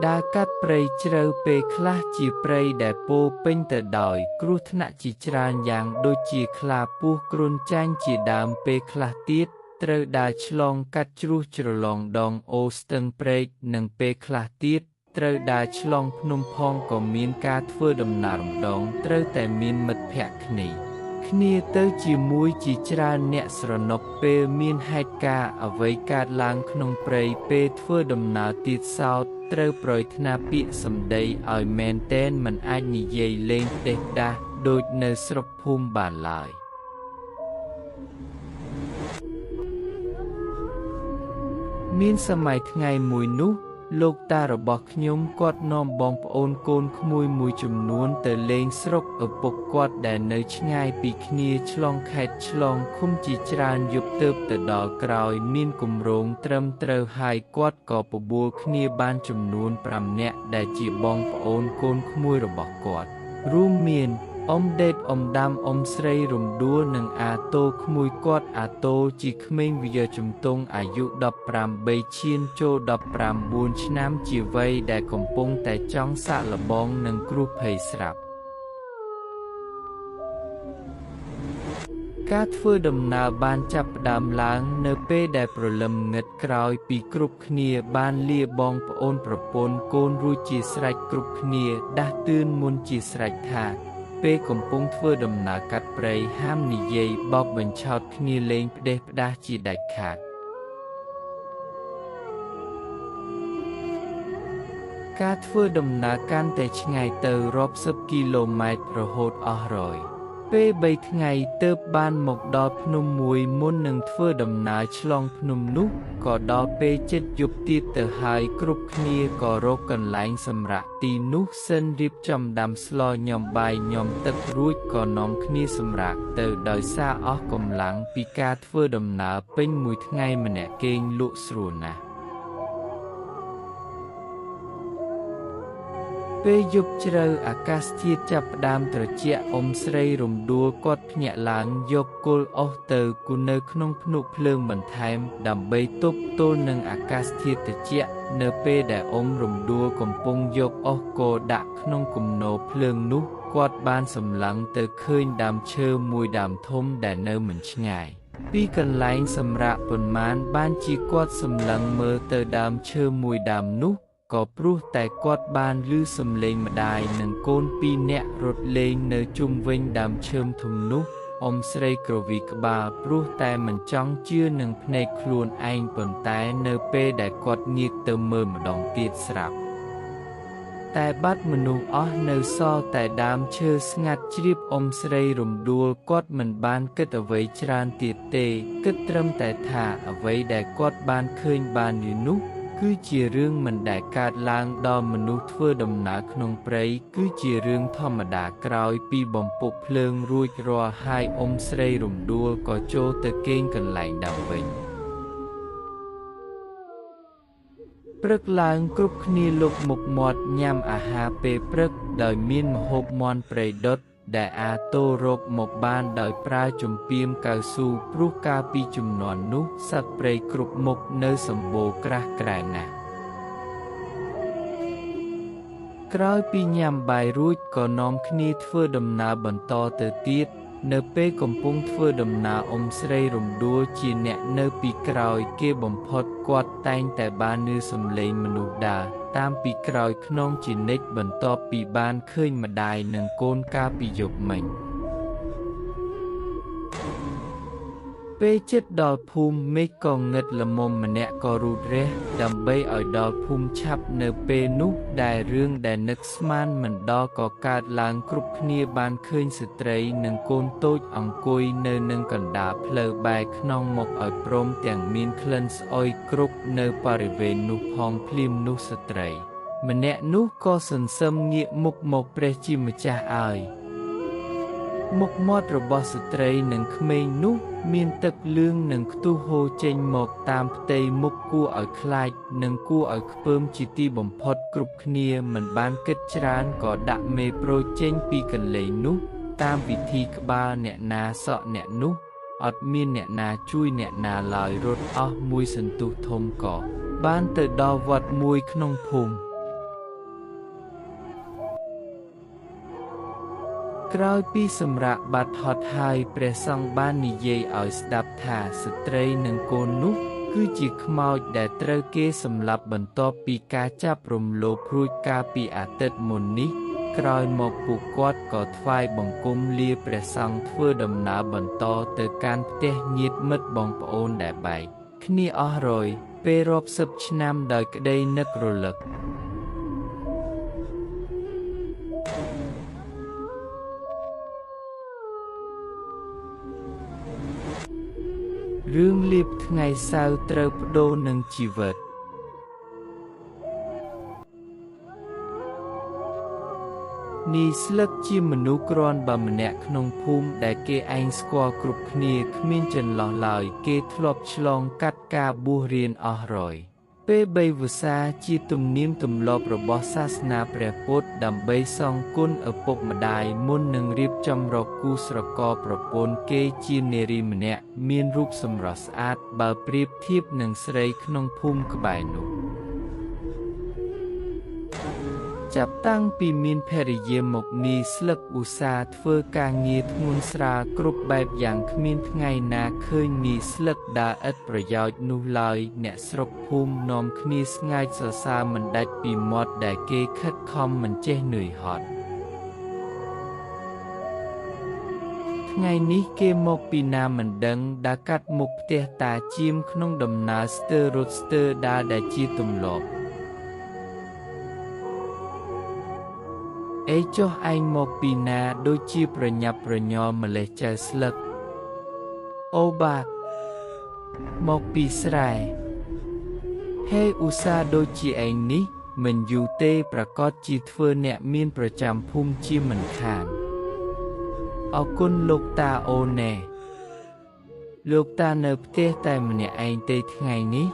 ដើរកាត់ព្រៃជ្រៅពេលខ្លះជាព្រៃដែលពោរពេញទៅដោយគ្រោះថ្នាក់ជាច្រើនយ៉ាងដូចជាខ្លាពស់គ្រុនចាញ់ជាដើមពេលខ្លះទៀតត្រូវដើរឆ្លងកាត់ជ្រោះជ្រលងដងអូស្ទឹងព្រែកនិងពេលខ្លះទៀតត្រូវដើរឆ្លងភ្នំផងក៏មានការធ្វើដំណើរម្ដងត្រូវតែមានមិត្តភក្តិគ្នាទៅជាមួយជាច្រើនអ្នកស្រណុកពេលមានហេតុការណ៍អ្វីកើតឡើងក្នុងព្រៃពេលធ្វើដំណើរទៀតសោតត្រូវប្រយថ្នាពាក្យសម្ដីឲ្យមែនតែនមិនអាចនិយាយលេងផ្ដេសផ្ដាសដូចនៅស្រុកភូមិបានឡើយមានសម័យថ្ងៃមួយនោះ លោកតារបស់ខ្ញុំគាត់នាំបងប្អូនកូនក្មួយមួយចំនួនទៅលេងស្រុកឪពុកគាត់ដែលនៅឆ្ងាយពីគ្នាឆ្លងខេត្តឆ្លងឃុំជាច្រើនយប់ទើបទៅដល់ក្រោយមានគម្រោងត្រឹមត្រូវហើយគាត់ក៏បបួលគ្នាបានចំនួន5នាក់ដែលជាបងប្អូនកូនក្មួយរបស់គាត់រួមមានអ៊ំដេតអ៊ំដាំអ៊ំស្រីរំដួលនិងអាតូក្មួយគាត់អាតូជាក្មេងវាជំទង់អាយុ18ឈានចូល19ឆ្នាំជាវ័យដែលកំពុងតែចង់សាកល្បងនឹងគ្រោះភ័យស្រាប់ការធ្វើដំណើរបានចាប់ផ្ដើមឡើងនៅពេលដែលព្រលឹមងឹតក្រោយពីគ្រប់គ្នាបានលាបងប្អូនប្រពន្ធកូនរួចជាស្រេចគ្រប់គ្នាដាស់តឿនមុនជាស្រេចថាពេលកំពុងធ្វើដំណើរកាត់ព្រៃហាមនិយាយបោកបញ្ឆោតគ្នាលេងផ្ដេសផ្ដាសជាដាច់ខាតការធ្វើដំណើរកាន់តែឆ្ងាយទៅរាប់សិបគីឡូម៉ែត្ររហូតអស់រយពេល3ថ្ងៃទើបបានមកដល់ភ្នំមួយមុននឹងធ្វើដំណើរឆ្លងភ្នំនោះក៏ដល់ពេលជិតយប់ទៀតទៅហើយគ្រប់គ្នាក៏រកកន្លែងសម្រាកទីនោះសិនរៀបចំដាំស្លញ៉ាំបាយញ៉ាំទឹករួចក៏នាំគ្នាសម្រាកទៅដោយសារអស់កម្លាំងពីការធ្វើដំណើរពេញមួយថ្ងៃម្នាក់គេងលក់ស្រួលណាស់ពេលយប់ជ្រៅអាកាសធាតុចាប់ផ្ដើមត្រជាក់អ៊ំស្រីរំដួលគាត់ភ្ញាក់ឡើងយកគល់អុសទៅគូនៅក្នុងភ្នក់ភ្លើងបន្ថែមដើម្បីទប់ទល់នឹងអាកាសធាតុត្រជាក់នៅពេលដែលអ៊ំរំដួលកំពុងយកអុសគោដាក់ក្នុងគំនរភ្លើងនោះគាត់បានសម្លឹងទៅឃើញដើមឈើមួយដើមធំដែលនៅមិនឆ្ងាយពីកន្លែងសម្រាកប៉ុន្មានបានជាគាត់សម្លឹងមើលទៅដើមឈើមួយដើមនោះក៏ព្រោះតែគាត់បានឮសំឡេងម្ដាយនិងកូន2នាក់រត់លេងនៅជុំវិញដើមឈើធំនោះអ៊ំស្រីក្រវីក្បាលព្រោះតែមិនចង់ជឿនឹងភ្នែកខ្លួនឯងប៉ុន្តែនៅពេលដែលគាត់ងាកទៅមើលម្ដងទៀតស្រាប់តែបាត់មនុស្សអស់នៅសល់តែដើមឈើស្ងាត់ជ្រាបអ៊ំស្រីរំដួលគាត់មិនបានគិតអ្វីច្រើនទៀតទេគិតត្រឹមតែថាអ្វីដែលគាត់បានឃើញបានយូរនោះគឺជារឿងមិនដែលកើតឡើងដល់មនុស្សធ្វើដំណើរក្នុងព្រៃគឺជារឿងធម្មតាក្រោយពីបំពប់ភ្លើងរួចរាល់ហើយអ៊ំស្រីរំដួលក៏ចូលទៅគេងកន្លែងដើមវិញព្រឹកឡើងគ្រប់គ្នាលុបមុខមាត់ញ៉ាំអាហារពេលព្រឹកដោយមានម្ហូបមាន់ព្រៃដុតដែលអាតូរកមកបានដោយប្រើជំពាមកៅស៊ូព្រោះកាលពីជំនាន់នោះសត្វព្រៃគ្រប់មុខនៅសម្បូរក្រាស់ក្រែលណាស់ក្រោយពីញ៉ាំបាយរួចក៏នាំគ្នាធ្វើដំណើរបន្តទៅទៀតនៅពេលកំពុងធ្វើដំណើរអ៊ំស្រីរំដួលជាអ្នកនៅពីក្រោយគេបំផុតគាត់តែងតែបានឮសំឡេងមនុស្សដើរតាមពីក្រោយខ្នងជានិច្ចបន្ទាប់ពីបានឃើញម្ដាយនិងកូនកាលពីយប់មិញពេលជិតដល់ភូមិមេឃក៏ងឹតល្មមម្នាក់ក៏រូតរះដើម្បីឲ្យដល់ភូមិឆាប់នៅពេលនោះដែលរឿងដែលនឹកស្មានមិនដល់ក៏កើតឡើងគ្រប់គ្នាបានឃើញស្ត្រីនិងកូនតូចអង្គុយនៅនឹងកណ្ដាលផ្លូវបែរខ្នងមកឲ្យព្រមទាំងមានក្លិនស្អុយគ្រប់នៅបរិវេណនោះផងភ្លាមនោះស្ត្រីម្នាក់នោះក៏សន្សឹមងាកមុខមកព្រះជាម្ចាស់ឲ្យមុខមាត់របស់ស្ត្រីនិងក្មេងនោះមានទឹកលឿងនិងខ្ទុះហូរចេញមកតាមផ្ទៃមុខគួរឲ្យខ្លាចនិងគួរឲ្យខ្ពើមជាទីបំផុតគ្រប់គ្នាមិនបានគិតច្រើនក៏ដាក់មេប្រូចចេញពីកន្លែងនោះតាមវិធីក្បាលអ្នកណាសក់អ្នកនោះអត់មានអ្នកណាជួយអ្នកណាឡើយរត់អស់មួយសន្ទុះធំក៏បានទៅដល់វត្តមួយក្នុងភូមិក្រោយពីសម្រាកបាត់ហត់ហើយព្រះសង្ឃបាននិយាយឲ្យស្ដាប់ថាស្ត្រីនិងកូននោះគឺជាខ្មោចដែលត្រូវគេសម្លាប់បន្ទាប់ពីការចាប់រំលោភរួចកាលពីអាទិត្យមុននេះក្រោយមកពួកគាត់ក៏ថ្វាយបង្គំលាព្រះសង្ឃធ្វើដំណើរបន្តទៅកាន់ផ្ទះញាតិមិត្តបងប្អូនដែលបែកគ្នាអស់រយពេលរាប់សិបឆ្នាំដោយក្តីនឹករលឹករឿងលៀបថ្ងៃសៅរ៍ត្រូវប្ដូរនឹងជីវិត នេះស្លឹកជាមនុស្សគ្រាន់បើម្នាក់ក្នុងភូមិដែលគេឯងស្គាល់គ្រប់គ្នាគ្មានចន្លោះឡើយគេធ្លាប់ឆ្លងកាត់ការបួសរៀនអស់រយពេល3វស្សាជាទំនៀមទម្លាប់របស់សាសនាព្រះពុទ្ធដើម្បីសងគុណឪពុកម្ដាយមុននឹងរៀបចំរកគូស្រករប្រពន្ធគេជានារីម្នាក់មានរូបសម្រស់ស្អាតបើប្រៀបធៀបនឹងស្រីក្នុងភូមិក្បែរនោះចាប់តាំងពីមានភរិយាមកនីស្លឹកឧស្សាហ៍ធ្វើការងារធ្ងន់ស្រាលគ្រប់បែបយ៉ាងគ្មានថ្ងៃណាឃើញនីស្លឹកដើរឥតប្រយោជន៍នោះឡើយអ្នកស្រុកភូមិនាំគ្នាស្ងាយសរសើរមិនដាច់ពីមាត់ដែលគេខិតខំមិនចេះនឿយហត់ថ្ងៃនេះគេមកពីណាមិនដឹងដើរកាត់មុខផ្ទះតាជាមក្នុងដំណើរស្ទើររត់ស្ទើរដើរដែលជាទម្លាប់អេចុះឯងមកពីណាដូចជាប្រញាប់ប្រញ័រម្លេះចៅស្លឹកអូបាទមកពីស្រែហេឧស្សាហ៍ដូចជាឯងនេះមិនយូរទេប្រកាសជាធ្វើអ្នកមានប្រចាំភូមិជាមិនខានអរគុណលោកតាអូនណែលោកតានៅផ្ទះតែម្នាក់ឯងទេថ្ងៃនេះ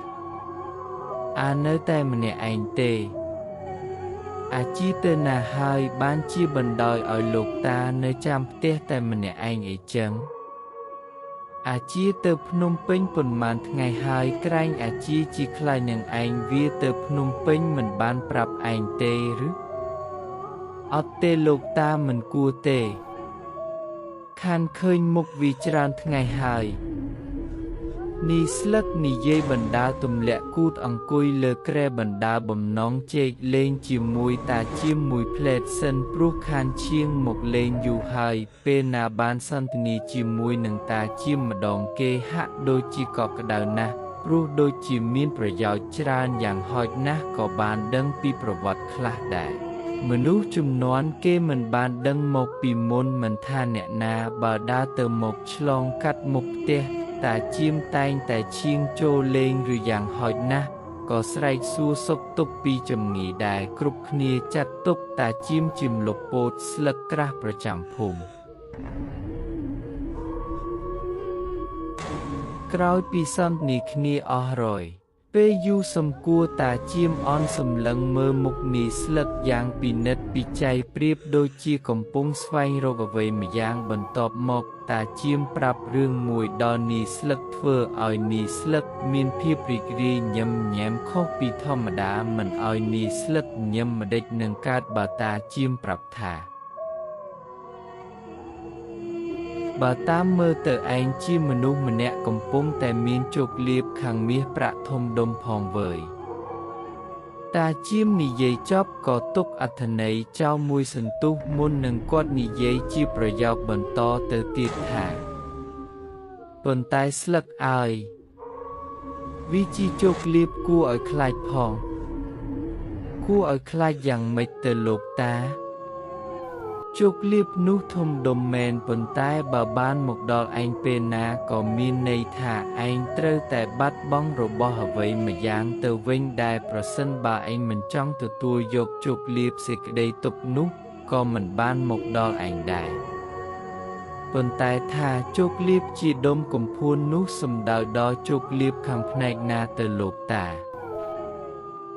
នៅតែម្នាក់ឯងទេអាជីទៅណាហើយបានជាបណ្ដោយឲ្យលោកតានៅចាំផ្ទះតែម្នាក់ឯងអីចឹងអាជីទៅភ្នំពេញប៉ុន្មានថ្ងៃហើយក្រែងអាជីជាខ្លាចនឹងឯងវាទៅភ្នំពេញមិនបានប្រាប់ឯងទេឬអត់ទេលោកតាមិនគួរទេខានឃើញមុខវាច្រើនថ្ងៃហើយនេះស្លឹកនិយាយបណ្ដាទម្លាក់គូតអង្គុយលើគ្រែបណ្ដាបំណងជែកលេងជាមួយតាជាមួយផ្លែតសិនព្រោះខានឈៀងមកលេងយូរហើយពេលណាបានសន្ទនាជាមួយនឹងតាជាម្ដងគេហាក់ដូចជាកក់ក្ដៅណាស់ព្រោះដូចជាមានប្រយោជន៍ច្រើនយ៉ាងហោចណាស់ក៏បានដឹងពីប្រវត្តិខ្លះដែរមនុស្សជំនាន់គេមិនបានដឹងមកពីមុនមិនថាអ្នកណាបើដើរទៅមកឆ្លងកាត់មុខផ្ទះតាជាមតែងតែឈៀងចូលលេងឬយ៉ាងហោចណាស់ក៏ស្រែកសួរសុខទុក្ខពីចំងាយដែរគ្រប់គ្នាចាត់ទុកតាជាមជាម្លប់ពោតស្លឹកក្រាស់ប្រចាំភូមិក្រោយពីសន្ទនាគ្នាអស់រយពេលយូរសំគួរតាជាមអន់សម្លឹងមើលមុខនីស្លឹកយ៉ាងពិនិត្យពិច័យប្រៀបដូចជាកំពុងស្វែងរកអ្វីម្យ៉ាងបន្ទាប់មកតាជាមប្រាប់រឿងមួយដល់នីស្លឹកធ្វើឲ្យនីស្លឹកមានភាពរីករាយញឹមញែមខុសពីធម្មតាមិនឲ្យនីស្លឹកញឹមម្ដេចនឹងកើតបើតាជាមប្រាប់ថាបើតាមមើលទៅឯងជាមនុស្សម្នាក់កំពុងតែមានជោគលាភខាងមាសប្រាក់ធំដុំផងវើយតាជាមនិយាយចប់ក៏ទុកអត្ថន័យចោលមួយសន្ទុះមុននឹងគាត់និយាយជាប្រយោគបន្តទៅទៀតថាប៉ុន្តែស្លឹកអើយវាជាជោគលាភគួរឲ្យខ្លាចផងគួរឲ្យខ្លាចយ៉ាងម៉េចទៅលោកតាជោគលាភនោះធំដុំមែនប៉ុន្តែបើបានមកដល់ឯងពេលណាក៏មានន័យថាឯងត្រូវតែបាត់បង់របស់អ្វីម្យ៉ាងទៅវិញដែលប្រសិនបើឯងមិនចង់ទទួលយកជោគលាភសេចក្តីទុក្ខនោះក៏មិនបានមកដល់ឯងដែរប៉ុន្តែថាជោគលាភជាដុំកំភួននោះសំដៅដល់ជោគលាភខាងផ្នែកណាទៅលោកតា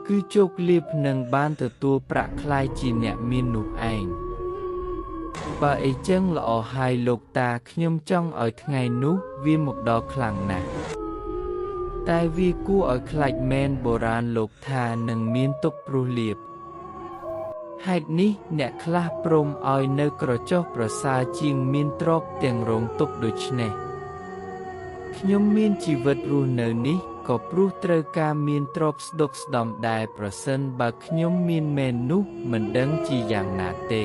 គឺជោគលាភនឹងបានទទួលប្រាក់ខ្លាយជាអ្នកមាននោះឯងបើអីចឹងល្អហើយលោកតាខ្ញុំចង់ឲ្យថ្ងៃនោះវាមកដល់ខ្លាំងណាស់តែវាគួរឲ្យខ្លាចមែនបុរាណលោកថានឹងមានទុក្ខព្រោះលាភហេតុនេះអ្នកខ្លះព្រមឲ្យនៅក្រចុះប្រសើរជាងមានទ្រព្យទាំងរងទុក្ខដូច្នេះខ្ញុំមានជីវិតរស់នៅនេះក៏ព្រោះត្រូវការមានទ្រព្យស្ដុកស្ដំដែរប្រសិនបើខ្ញុំមានមែននោះមិនដឹងជាយ៉ាងណាទេ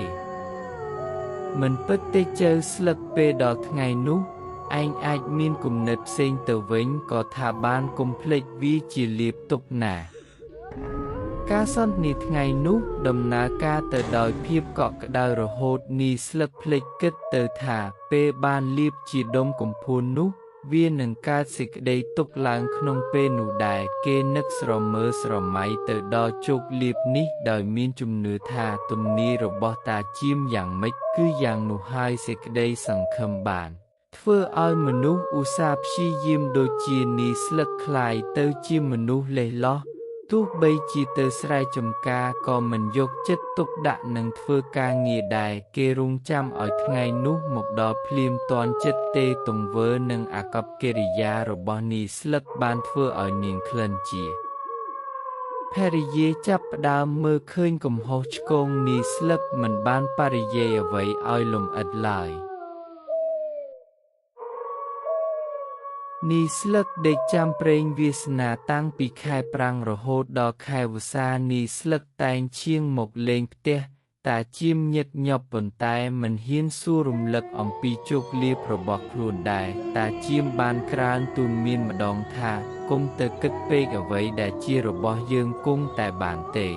មិនពិតទេជើស្លឹកពេលដល់ថ្ងៃនោះឯងអាចមានគំនិតផ្សេងទៅវិញក៏ថាបានកុំភ្លេចវាជាលាភទុកណាការសន្ទនាថ្ងៃនោះដំណើរការទៅដោយភាពកក់ក្ដៅរហូតនីស្លឹកភ្លេចគិតទៅថាពេលបានលាភជាដុំកំភួននោះ វានឹងកើតសេចក្តីទុក្ខឡើងក្នុងពេលនោះដែរគេនឹកស្រមើស្រមៃទៅដល់ជោគលាភនេះដោយមានជំនឿថាទំនាយរបស់តាជាមយ៉ាងម៉េចគឺយ៉ាងនោះហើយសេចក្តីសង្ឃឹមបានធ្វើឲ្យមនុស្សឧស្សាហ៍ព្យាយាមដូចជានីស្លឹកคล้ายទៅជាមនុស្សលេះលោះទោះបីជាទៅស្រែចម្ការក៏មិនយកចិត្តទុកដាក់នឹងធ្វើការងារដែរគេរងចាំឲ្យថ្ងៃនោះមកដល់ភ្លាមទាន់ចិត្តទេទង្វើនិងអាកប្បកិរិយារបស់នីស្លឹកបានធ្វើឲ្យនាងក្លិនជាភរិយាចាប់ផ្ដើមមើលឃើញកំហុសឆ្គងនីស្លឹកមិនបានបរិយាយអ្វីឲ្យលម្អិតឡើយនីស្លឹកដេកចាំប្រេងវាសនាតាំងពីខែប្រាំងរហូតដល់ខែវស្សានីស្លឹកតែងឈៀងមកលេងផ្ទះតាជាមញឹកញាប់ប៉ុន្តែមិនហ៊ានសួររំលឹកអំពីជោគលាភរបស់ខ្លួនដែរតាជាមបានក្រើនទូលមានម្ដងថាគុំទៅគិតពេកអ្វីដែលជារបស់យើងគង់តែបានទេ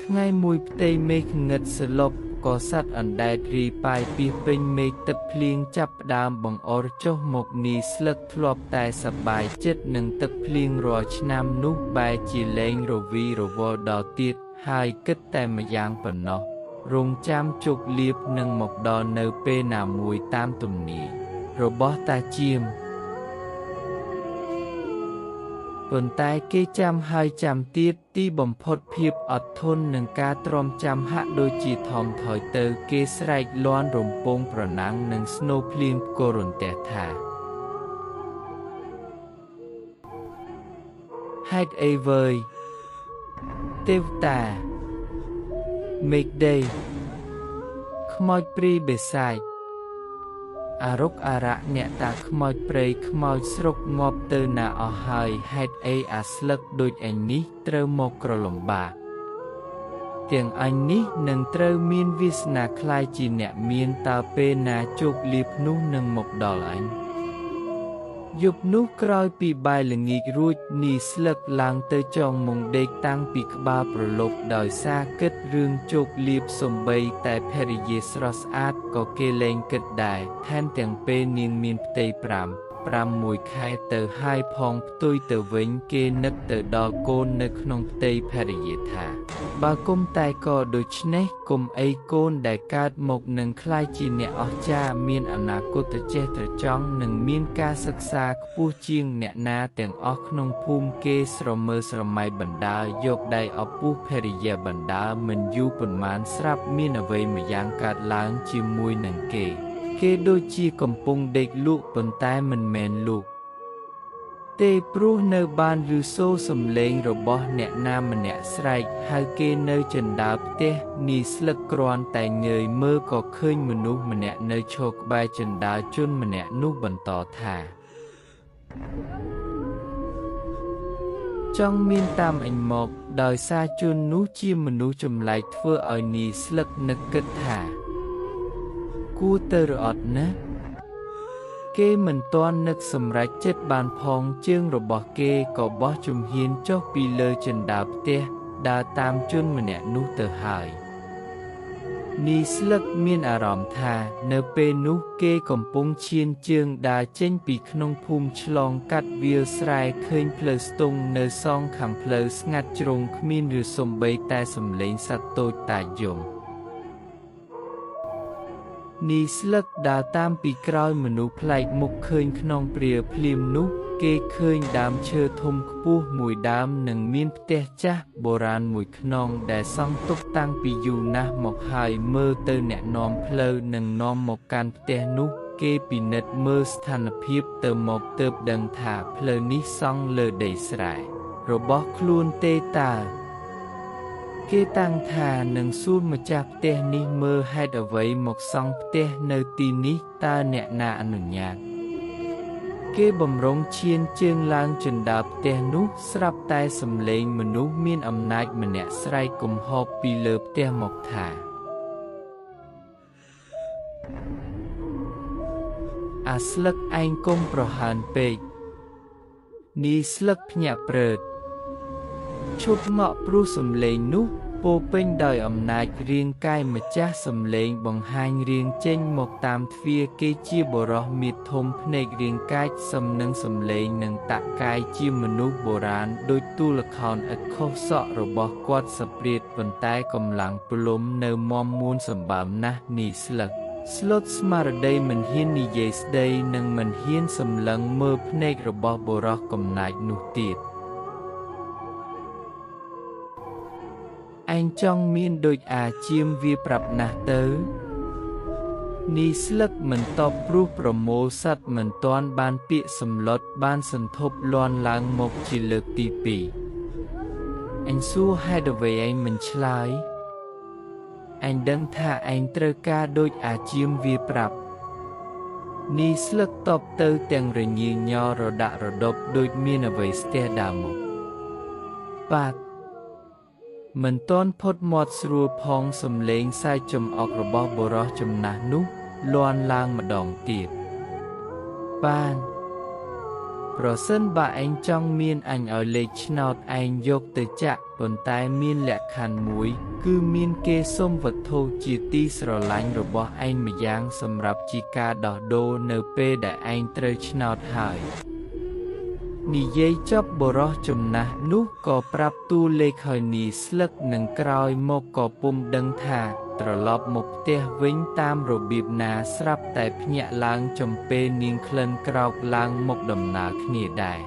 ថ្ងៃមួយផ្ទៃមេឃងឹតសលប់ក៏សត្វអណ្ដែតរីប៉ាយពីពេញមេឃទឹកភ្លៀងចាប់ផ្ដើមបង្អុរចុះមកនីស្លឹកធ្លាប់តែសប្បាយចិត្តនឹងទឹកភ្លៀងរាល់ឆ្នាំនោះបែរជាលែងរវីរវល់ដល់ទៀតហើយគិតតែម្យ៉ាងប៉ុណ្ណោះរងចាំជោគលាភនឹងមកដល់នៅពេលណាមួយតាមទំនាយរបស់តាជាមប៉ុន្តែគេចាំហើយចាំទៀតទីបំផុតភាពអត់ធន់នឹងការទ្រាំចាំហាក់ដូចជាថមថយទៅគេស្រែកលាន់រំពងប្រណាំងនឹងស្នូភ្លៀងផ្គររន្ទះថាហេតុអីវើយទេវតាមេឃដីខ្មោចព្រាយបិសាចអារុកអារៈអ្នកតាខ្មោចព្រៃខ្មោចស្រុកងាប់ទៅណាអស់ហើយហេតុអីអាស្លឹកដូចអញនេះត្រូវមកក្រលំបាកទាំងអញនេះនឹងត្រូវមានវាសនាខ្លាយជាអ្នកមានតើពេលណាជោគលាភនោះនឹងមកដល់អញយប់នោះក្រោយពីបាយល្ងាចរួចនីស្លឹកឡើងទៅចងមុងដេកតាំងពីក្បាលប្រលប់ដោយសារគិតរឿងជោគលាភសំបីតែភរិយាស្រស់ស្អាតក៏គេលែងគិតដែរថែមទាំងពេលនាងមានផ្ទៃ5-6 ខែទៅហើយផងផ្ទុយទៅវិញគេនឹកទៅដល់កូននៅក្នុងផ្ទៃភរិយាថាបើគុំតែក៏ដូច្នេះគុំអីកូនដែលកើតមកនឹងក្លាយជាអ្នកអស្ចារ្យមានអនាគតចេះត្រចង់និងមានការសិក្សាខ្ពស់ជាងអ្នកណាទាំងអស់ក្នុងភូមិគេស្រមើស្រមៃបណ្ដាយកដៃអពុះភរិយាបណ្ដាមិនយូរប៉ុន្មានស្រាប់មានអ្វីម្យ៉ាងកើតឡើងជាមួយនឹងគេដូចជាកំពុងដេកលក់ប៉ុន្តែមិនមែនលក់ទេព្រោះនៅបានឮសូរសំឡេងរបស់អ្នកណាម្នាក់ស្រែកហៅគេនៅជណ្ដើរផ្ទះនីស្លឹកគ្រាន់តែងើយមើលក៏ឃើញមនុស្សម្នាក់នៅឈរក្បែរជណ្ដើរជនម្នាក់នោះបន្តថាចង់មានតាមអញមកដោយសារជននោះជាមនុស្សចម្លែកធ្វើឲ្យនីស្លឹកនឹកគិតថាគួរទៅរអត់ណាស់គេមិនទាន់នឹកសម្រេចចិត្តបានផងជើងរបស់គេក៏បោះជំហានចុះពីលើជណ្ដើរផ្ទះដើរតាមជនម្នាក់នោះទៅហើយនីស្លឹកមានអារម្មណ៍ថានៅពេលនោះគេកំពុងឈានជើងដើរចេញពីក្នុងភូមិឆ្លងកាត់វាលស្រែឃើញផ្លូវស្ទង់នៅសងខាងផ្លូវស្ងាត់ជ្រុងគ្មានឬសំបីតែសំឡេងសត្វតូចតាចយំនីស្លឹកដើរតាមពីក្រោយមនុស្សប្លែកមុខឃើញក្នុងព្រាភ្លាមនោះគេឃើញដើមឈើធំខ្ពស់មួយដើមនិងមានផ្ទះចាស់បុរាណមួយខ្នងដែលសង់ទុកតាំងពីយូរណាស់មកហើយមើលទៅអ្នកនាំផ្លូវនិងនាំមកកាន់ផ្ទះនោះគេពិនិត្យមើលស្ថានភាពទៅមកទើបដឹងថាផ្លូវនេះសង់លើដីស្រែរបស់ខ្លួនទេតើគេតាំងថានឹងសួរម្ចាស់ផ្ទះនេះមើលហេតុអ្វីមកសង់ផ្ទះនៅទីនេះតើអ្នកណាអនុញ្ញាតគេបំរុងឈានជើងឡើងជណ្ដើរផ្ទះនោះស្រាប់តែសំឡេងមនុស្សមានអំណាចម្នាក់ស្រែកគំហបពីលើផ្ទះមកថាអាស្លឹកឯងកុំប្រហើនពេកនីស្លឹកភ្ញាក់ព្រឺតឈប់ងក់ព្រោះសំឡេងនោះព ពោពេញដោយអំណាចរាងកាយម្ចាស់សំឡេងបង្ហាញរាងចេញមកតាមទ្វារគេជាបុរសមាឌធំភ្នែករាងកាយសំនឹងសំឡេងនិងតកាយជាមនុស្សបុរាណដូចទូលខោនឥតខុសសក់របស់គាត់សព្រាតប៉ុន្តែកម្លាំងព្រលឹមនៅមមមួនសម្បើមណាស់នេះស្លឹកស្លុតស្មារតីមិនហ៊ាននិយាយស្ដីនិងមិនហ៊ានសម្លឹងមើលភ្នែករបស់បុរសកំណាចនោះទៀតឯងចង់មានដូចអាជាមវាប្រាប់ណាស់ទៅនេះស្លឹកមិនតបព្រោះប្រមូលសត្វមិនទាន់បានពាក្យសម្លុតបានសន្ធប់លាន់ឡើងមកជាលើកទី2អញសួរហេតុអ្វីឯងមិនឆ្លើយអញដឹងថាឯងត្រូវការដូចអាជាមវាប្រាប់នេះស្លឹកតបទៅទាំងរញ៉េញ៉រដាក់រដប់ដូចមានអ្វីស្ទះដើមមកបាទមិនទាន់ផុតមាត់ស្រួលផងសំឡេងសាយចំអករបស់បុរសចំណាស់នោះលាន់ឡើងម្ដងទៀតបានប្រសិនបើឯងចង់មានអញឲ្យលេខឆ្នោតឯងយកទៅចាក់ប៉ុន្តែមានលក្ខខណ្ឌមួយគឺមានគេសុំវត្ថុជាទីស្រឡាញ់របស់ឯងម្យ៉ាងសម្រាប់ជាការដោះដូរនៅពេលដែលឯងត្រូវឆ្នោតហើយនិយាយចប់បុរសចំណាស់នោះក៏ប្រាប់តួលេខឲ្យនីស្លឹកនឹងក្រោយមកក៏ពុំដឹងថាត្រឡប់មកផ្ទះវិញតាមរបៀបណាស្រាប់តែភ្ញាក់ឡើងចំពេលនាងក្លិនក្រោកឡើងមកដំណើរគ្នាដែរ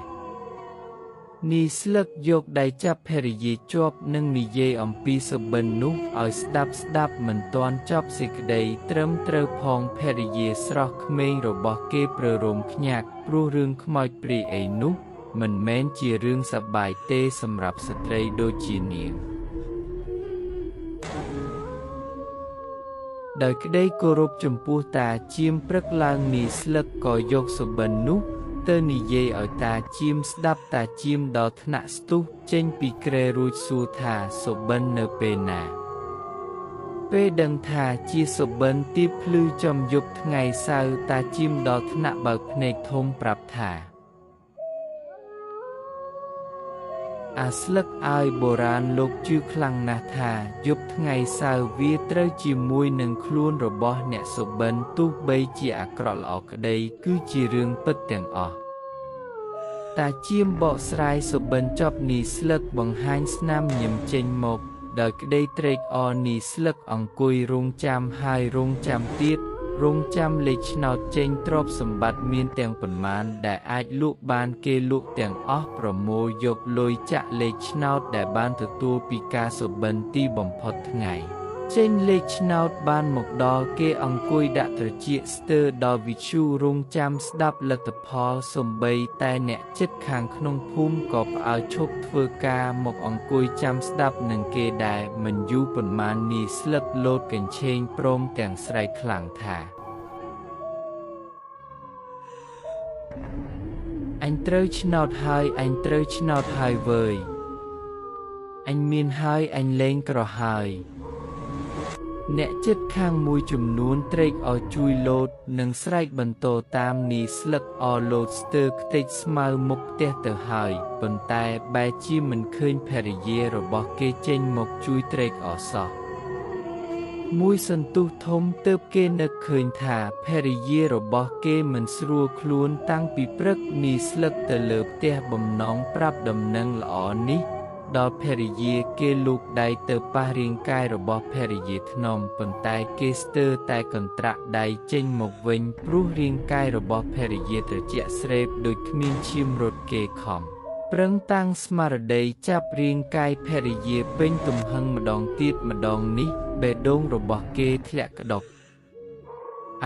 នីស្លឹកយកដៃចាប់ភរិយាជាប់និងនិយាយអំពីសុបិននោះឲ្យស្ដាប់មិនទាន់ចប់សេចក្តីត្រឹមត្រូវផងភរិយាស្រស់ក្មេងរបស់គេព្រើរមខ្ញាក់ព្រោះរឿងខ្មោចព្រាយអីនោះមិនមែនជារឿងសប្បាយទេសម្រាប់ស្ត្រីដូចជានាងដោយក្តីគោរពចំពោះតាជាមព្រឹកឡើងនីស្លឹកក៏យកសុបិននោះទៅនិយាយឲ្យតាជាមស្ដាប់តាជាមដល់ថ្នាក់ស្ទុះចេញពីគ្រែរួចសួរថាសុបិននៅពេលណាពេលដឹងថាជាសុបិនទីភ្លឺចំយប់ថ្ងៃសៅរ៍តាជាមដល់ថ្នាក់បើកភ្នែកធំប្រាប់ថាអាស្លឹកអាយបុរាណលោកជឿខ្លាំងណាស់ថាយប់ថ្ងៃសៅរ៍វាត្រូវជាមួយនឹងខ្លួនរបស់អ្នកសុបិនទោះបីជាអាក្រក់ល្អក្តីគឺជារឿងពិតទាំងអស់តាជាមបកស្រាយសុបិនចប់នីស្លឹកបង្ហាញស្នាមញញឹមចេញមកដោយក្តីត្រេកអរនីស្លឹកអង្គុយរងចាំហើយរងចាំទៀតរងចាំលេខឆ្នោតចេញទ្រព្យសម្បត្តិមានទាំងប៉ុន្មានដែលអាចលក់បានគេលក់ទាំងអស់ប្រមូលយកលុយចាក់លេខឆ្នោតដែលបានទទួលពីការសុបិនទីបំផុតថ្ងៃចេញលេខឆ្នោតបានមកដល់គេអង្គុយដាក់ត្រចៀកស្ទើរដល់វិទ្យុរងចាំស្ដាប់លទ្ធផលសំបីតែអ្នកជិតខាងក្នុងភូមិក៏ផ្អើលឈប់ធ្វើការមកអង្គុយចាំស្ដាប់នឹងគេដែរមិនយូរប៉ុន្មាននេះស្លឹកលោតកញ្ឆេងព្រមទាំងស្រែកខ្លាំងថាអញត្រូវឆ្នោតហើយអញត្រូវឆ្នោតហើយវើយអញមានហើយអញលែងក្រហើយអ្នកជិតខាងមួយចំនួនត្រេកអរជួយលោតនិងស្រែកបន្តតាមនីស្លឹកអរលោតស្ទើរខ្ទេចស្មៅមុខផ្ទះទៅហើយប៉ុន្តែបែរជាមិនឃើញភរិយារបស់គេចេញមកជួយត្រេកអរសោះមួយសន្ទុះធំទើបគេនឹកឃើញថាភរិយារបស់គេមិនស្រួលខ្លួនតាំងពីព្រឹកនីស្លឹកទៅលើផ្ទះបំណងប្រាប់ដំណឹងល្អនេះដល់ភរិយាគេលូកដៃទៅប៉ះរាងកាយរបស់ភរិយាធ្នមប៉ុន្តែគេស្ទើរតែកន្ត្រាក់ដៃចេញមកវិញព្រោះរាងកាយរបស់ភរិយាត្រជាក់ស្រេបដូចគ្មានឈាមរត់គេខំប្រឹងតាំងស្មារតីចាប់រាងកាយភរិយាពេញទំហឹងម្ដងទៀតម្ដងនេះបេះដូងរបស់គេធ្លាក់ក្តុក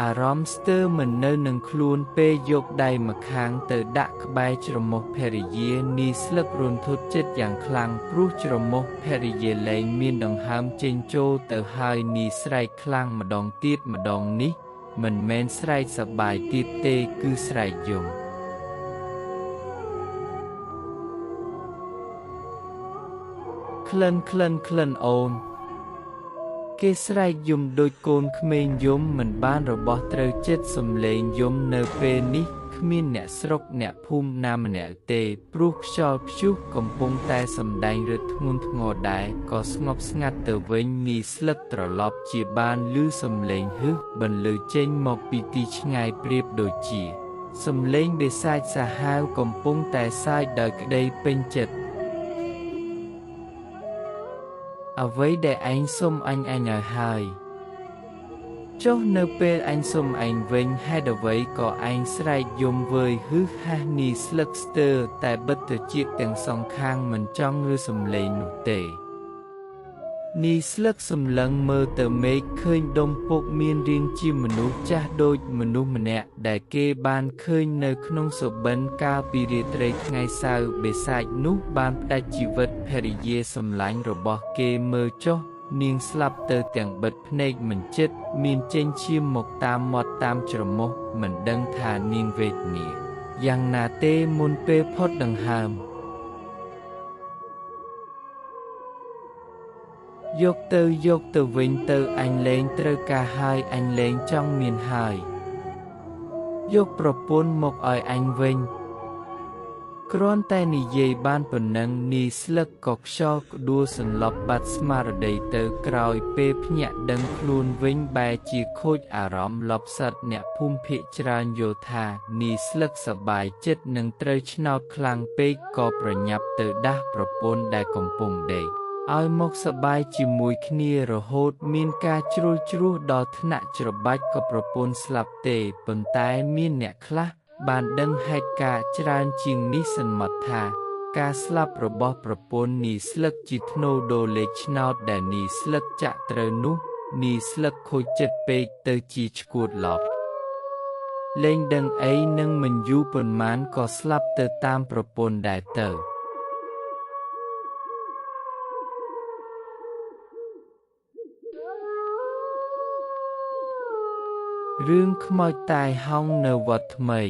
អារម្មណ៍ស្ទើរមិននៅនឹងខ្លួនពេលយកដៃម្ខាងទៅដាក់ក្បែរច្រមុះភរិយានីស្លឹករន្ធត់ចិត្តយ៉ាងខ្លាំងព្រោះច្រមុះភរិយាលែងមានដង្ហើមចេញចូលទៅហើយនីស្រែកខ្លាំងម្ដងទៀតម្ដងនេះមិនមែនស្រែកសប្បាយទៀតទេគឺស្រែកយំក្លិនអូនគេស្រែកយំដូចកូនក្មេងយំមិនបានរបស់ត្រូវចិត្តសំឡេងយំនៅពេលនេះគ្ គ្មានអ្នកស្រុកអ្នកភូមិណាម្នាក់ទេព្រោះខ្យល់ព្យុះកំពុងតែសម្ដែងរឹតធ្ងន់ធ្ងរដែរក៏ស្ងប់ស្ងាត់ទៅវិញនីស្លឹកត្រឡប់ជាបានឮសំឡេងហឹសបន្លឺចេញមកពីទីឆ្ងាយប្រៀបដូចជាសំឡេងបិសាចសាហាវកំពុងតែសើចដោយក្តីពេញចិត្តអ្វីដែលឯងសុំអញឲ្យហើយចុះនៅពេលអញសុំឯងវិញហេតុអ្វីក៏ឯងស្រែកយំវើយហឺហាស់នីស្លឹកស្ទើរតែបិទត្រចៀកទាំងសងខាងមិនចង់ឬសំឡេងនោះទេនីស្លឹកសម្លឹងមើលទៅមេឃឃើញដុំពុកមានរាងជាមនុស្សចាស់ដូចមនុស្សម្នាក់ដែលគេបានឃើញនៅក្នុងសុបិនកាលពីរាត្រីថ្ងៃសៅរ៍បិសាចនោះបានផ្ដាច់ជីវិតភរិយាសម្លាញ់របស់គេមើលចុះនាងស្លាប់ទៅទាំងបិទភ្នែកមិនជិតមានចេញឈាមមកតាមមាត់តាមច្រមុះមិនដឹងថានាងវេទនាយ៉ាងណាទេមុនពេលផុតដង្ហើមយកទៅវិញទៅអញលែងត្រូវការហើយអញលែងចង់មានហើយយកប្រពន្ធមកឲ្យអញវិញគ្រាន់តែនិយាយបានប៉ុណ្ណឹងនីស្លឹកក៏ខ្យល់ក្ដួលសន្លប់បាត់ស្មារតីទៅក្រោយពេលភ្ញាក់ដឹងខ្លួនវិញបែរជាខូចអារម្មណ៍លបសិតអ្នកភូមិភាគច្រើនយល់ថានីស្លឹកសប្បាយចិត្តនឹងត្រូវឆ្នោតខ្លាំងពេកក៏ប្រញាប់ទៅដាស់ប្រពន្ធដែលកំពុងដេកឲ្យមកសប្បាយជាមួយគ្នារហូតមានការជ្រុលជ្រោះដល់ថ្នាក់ច្របាច់ក៏ប្រពន្ធស្លាប់ទេប៉ុន្តែមានអ្នកខ្លះបានដឹងហេតុការណ៍ច្រើនជាងនេះសន្មតថាការស្លាប់របស់ប្រពន្ធនីស្លឹកជាធ្នូដូរលេខឆ្នោតដែលនីស្លឹកចាក់ត្រូវនោះនីស្លឹកខូចចិត្តពេកទៅជាឈួតឡប់លែងដឹងអីនឹងមិនយូរប៉ុន្មានក៏ស្លាប់ទៅតាមប្រពន្ធដែរទៅរឿងខ្មោចតាយហោងនៅវត្តថ្មី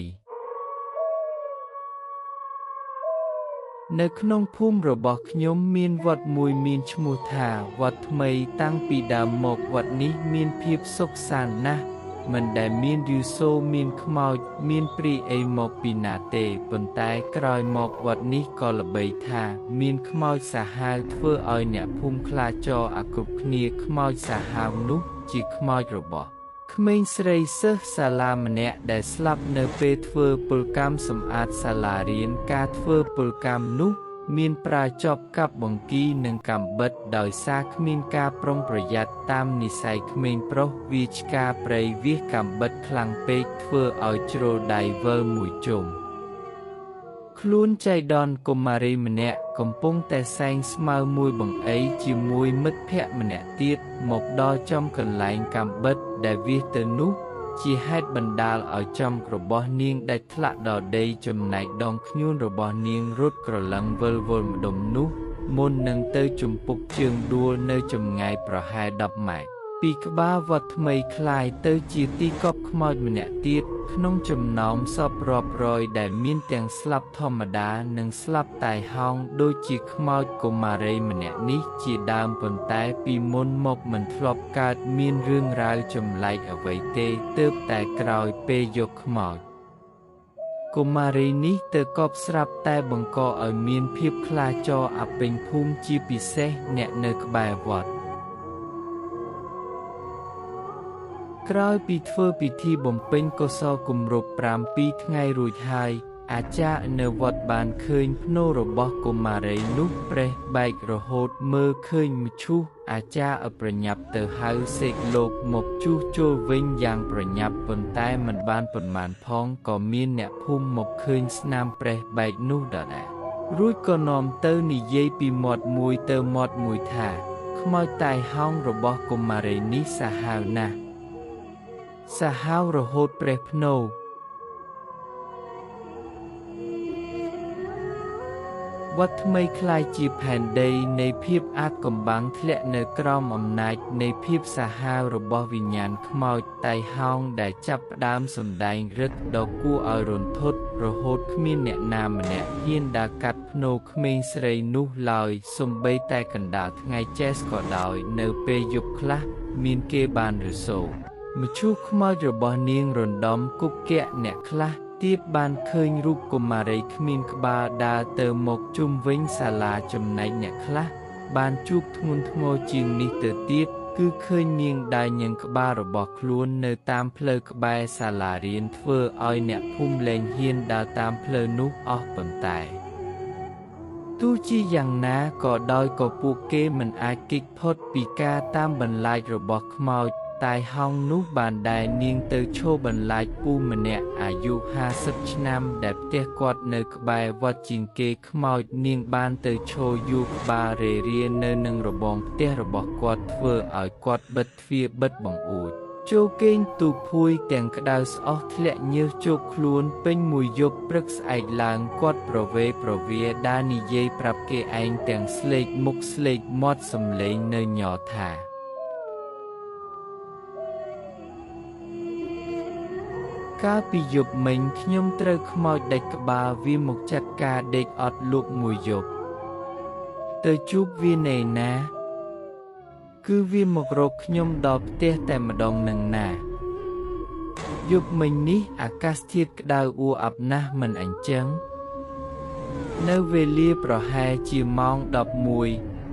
នៅក្នុងភូមិរបស់ខ្ញុំមានវត្តមួយមានឈ្មោះថាវត្តថ្មីតាំងពីដើមមកវត្តនេះមានភាពសុខសាន្តណាស់មិនដែលមានយូសូមានខ្មោចមានព្រាយអីមកពីណាទេប៉ុន្តែក្រោយមកវត្តនេះក៏ល្បីថាមានខ្មោចសាហាវធ្វើឲ្យអ្នកភូមិខ្លាចរអាគ្រប់គ្នាខ្មោចសាហាវនោះជាខ្មោចរបស់ក្មេងស្រីសិស្សសាលាម្នាក់ដែលស្លាប់នៅពេលធ្វើពលកម្មសម្អាតសាលារៀនការធ្វើពលកម្មនោះមានប្រើចបកាប់បង្គីនិងកាំបិតដោយសារគ្មានការប្រុងប្រយ័ត្នតាមនិស្ស័យក្មេងប្រុសវាឆ្កាព្រៃវាសកាំបិតខ្លាំងពេកធ្វើឲ្យជ្រុលដៃវិលមួយជុំខ្លួនចៃដន្យកុមារីម្នាក់កំពុងតែសែងស្មៅមួយបង្អីជាមួយមិត្តភក្តិម្នាក់ទៀតមកដល់ចំកន្លែងកាំបិតដែលវាសទៅនោះជាហេតុបណ្ដាលឲ្យចំរបស់នាងដាច់ធ្លាក់ដល់ដីចំណែកដងខ្លួនរបស់នាងរត់ក្រឡឹងវិលវល់ម្ដុំនោះមុននឹងទៅជំពប់ជើងដួលនៅចម្ងាយប្រហែល10ម៉ែត្រពីក្បាលវត្តថ្មីคล้ายទៅជាទីកប់ខ្មោចម្នាក់ទៀតក្នុងចំណោមសពរាប់រយដែលមានទាំងស្លាប់ធម្មតានិងស្លាប់តែហោងដូចជាខ្មោចកុមារីម្នាក់នេះជាដើមប៉ុន្តែពីមុនមកមិនធ្លាប់កើតមានរឿងរ៉ាវចម្លែកអ្វីទេទើបតែក្រោយពេលយកខ្មោចកុមារីនេះទៅកប់ស្រាប់តែបង្កឲ្យមានភាពខ្លាចរអាពេញភូមិជាពិសេសអ្នកនៅក្បែរវត្តក្រោយពីធ្វើពិធីបំពេញកុសលគម្រប់7ថ្ងៃរួចហើយអាចារ្យនៅវត្តបានឃើញភ្នូររបស់កុមារីនោះប្រេះបែករហូតមើលឃើញមឈូសអាចារ្យប្រញាប់ទៅហៅសេកលោកមកជួសជុលវិញយ៉ាងប្រញាប់ប៉ុន្តែមិនបានប៉ុន្មានផងក៏មានអ្នកភូមិមកឃើញស្នាមប្រេះបែកនោះដដែលរួចក៏នាំទៅនិយាយពីមាត់មួយទៅមាត់មួយថាខ្មោចតាយហោងរបស់កុមារីនេះសាហាវណាស់សាហាវរហូតប្រេះភ្នូរវត្តថ្មីคล้ายជាផែនដីនៃភាពអាថ៌កំបាំងធ្លាក់នៅក្រោមអំណាចនៃភាពសាហាវរបស់វិញ្ញាណខ្មោចតៃហោងដែលចាប់ផ្ដើមសម្ដែងរឹតដ៏គួរឲ្យរន្ធត់រហូតគ្មានអ្នកណាម្នាក់ហ៊ានដើរកាត់ភ្នូរក្មេងស្រីនោះឡើយសូម្បីតែកណ្ដាលថ្ងៃចេសក៏ដោយនៅពេលយប់ខ្លះមានគេបានរសូរមឈូសខ្មោចរបស់នាងរំដំគុកគៈអ្នកខ្លះ ទៀបបានឃើញរូបកុមារីគ្មានក្បាលដើរទៅមកជុំវិញសាលាចំណែកអ្នកខ្លះបានជួបធ្ងន់ធ្ងរជាងនេះទៅទៀតគឺឃើញនាងដើរញ៉ឹងក្បាលរបស់ខ្លួននៅតាមផ្លូវក្បែរសាលារៀនធ្វើឲ្យអ្នកភូមិលែងហ៊ានដើរតាមផ្លូវនោះអស់ប៉ុន្តែទោះជាយ៉ាងណាក៏ដោយក៏ពួកគេមិនអាចគេចផុតពីការតាមបន្លាចរបស់ខ្មោចតែហោងនោះបានដែរនាងទៅឈរបន្លាចពូម្នាក់អាយុ50ឆ្នាំដែលផ្ទះគាត់នៅក្បែរវត្តជាងគេខ្មោចនាងបានទៅឈរយូរក្បាលរេរានៅនឹងរបងផ្ទះរបស់គាត់ធ្វើឲ្យគាត់បិទទ្វារបិទបង្អួចចូលគេងទូភួយទាំងក្តៅស្អុះធ្លាក់ញើសជោកខ្លួនពេញមួយយប់ព្រឹកស្អែកឡើងគាត់ប្រវេប្រវាដើរនិយាយប្រាប់គេឯងទាំងស្លេកមុខស្លេកមាត់សំឡេងនៅញ័រថាកាលពីយប់មិញខ្ញុំត្រូវខ្មោចដាច់ក្បាលវាមកចាត់ការដេកអត់លក់មួយយប់ទៅជួបវាណែណាគឺវាមករកខ្ញុំដល់ផ្ទះតែម្ដងនឹងណាយប់មិញនេះអាកាសធាតុក្តៅអួរអាប់ណាស់មិនអញ្ចឹងនៅវេលាប្រហែលជាម៉ោង11-12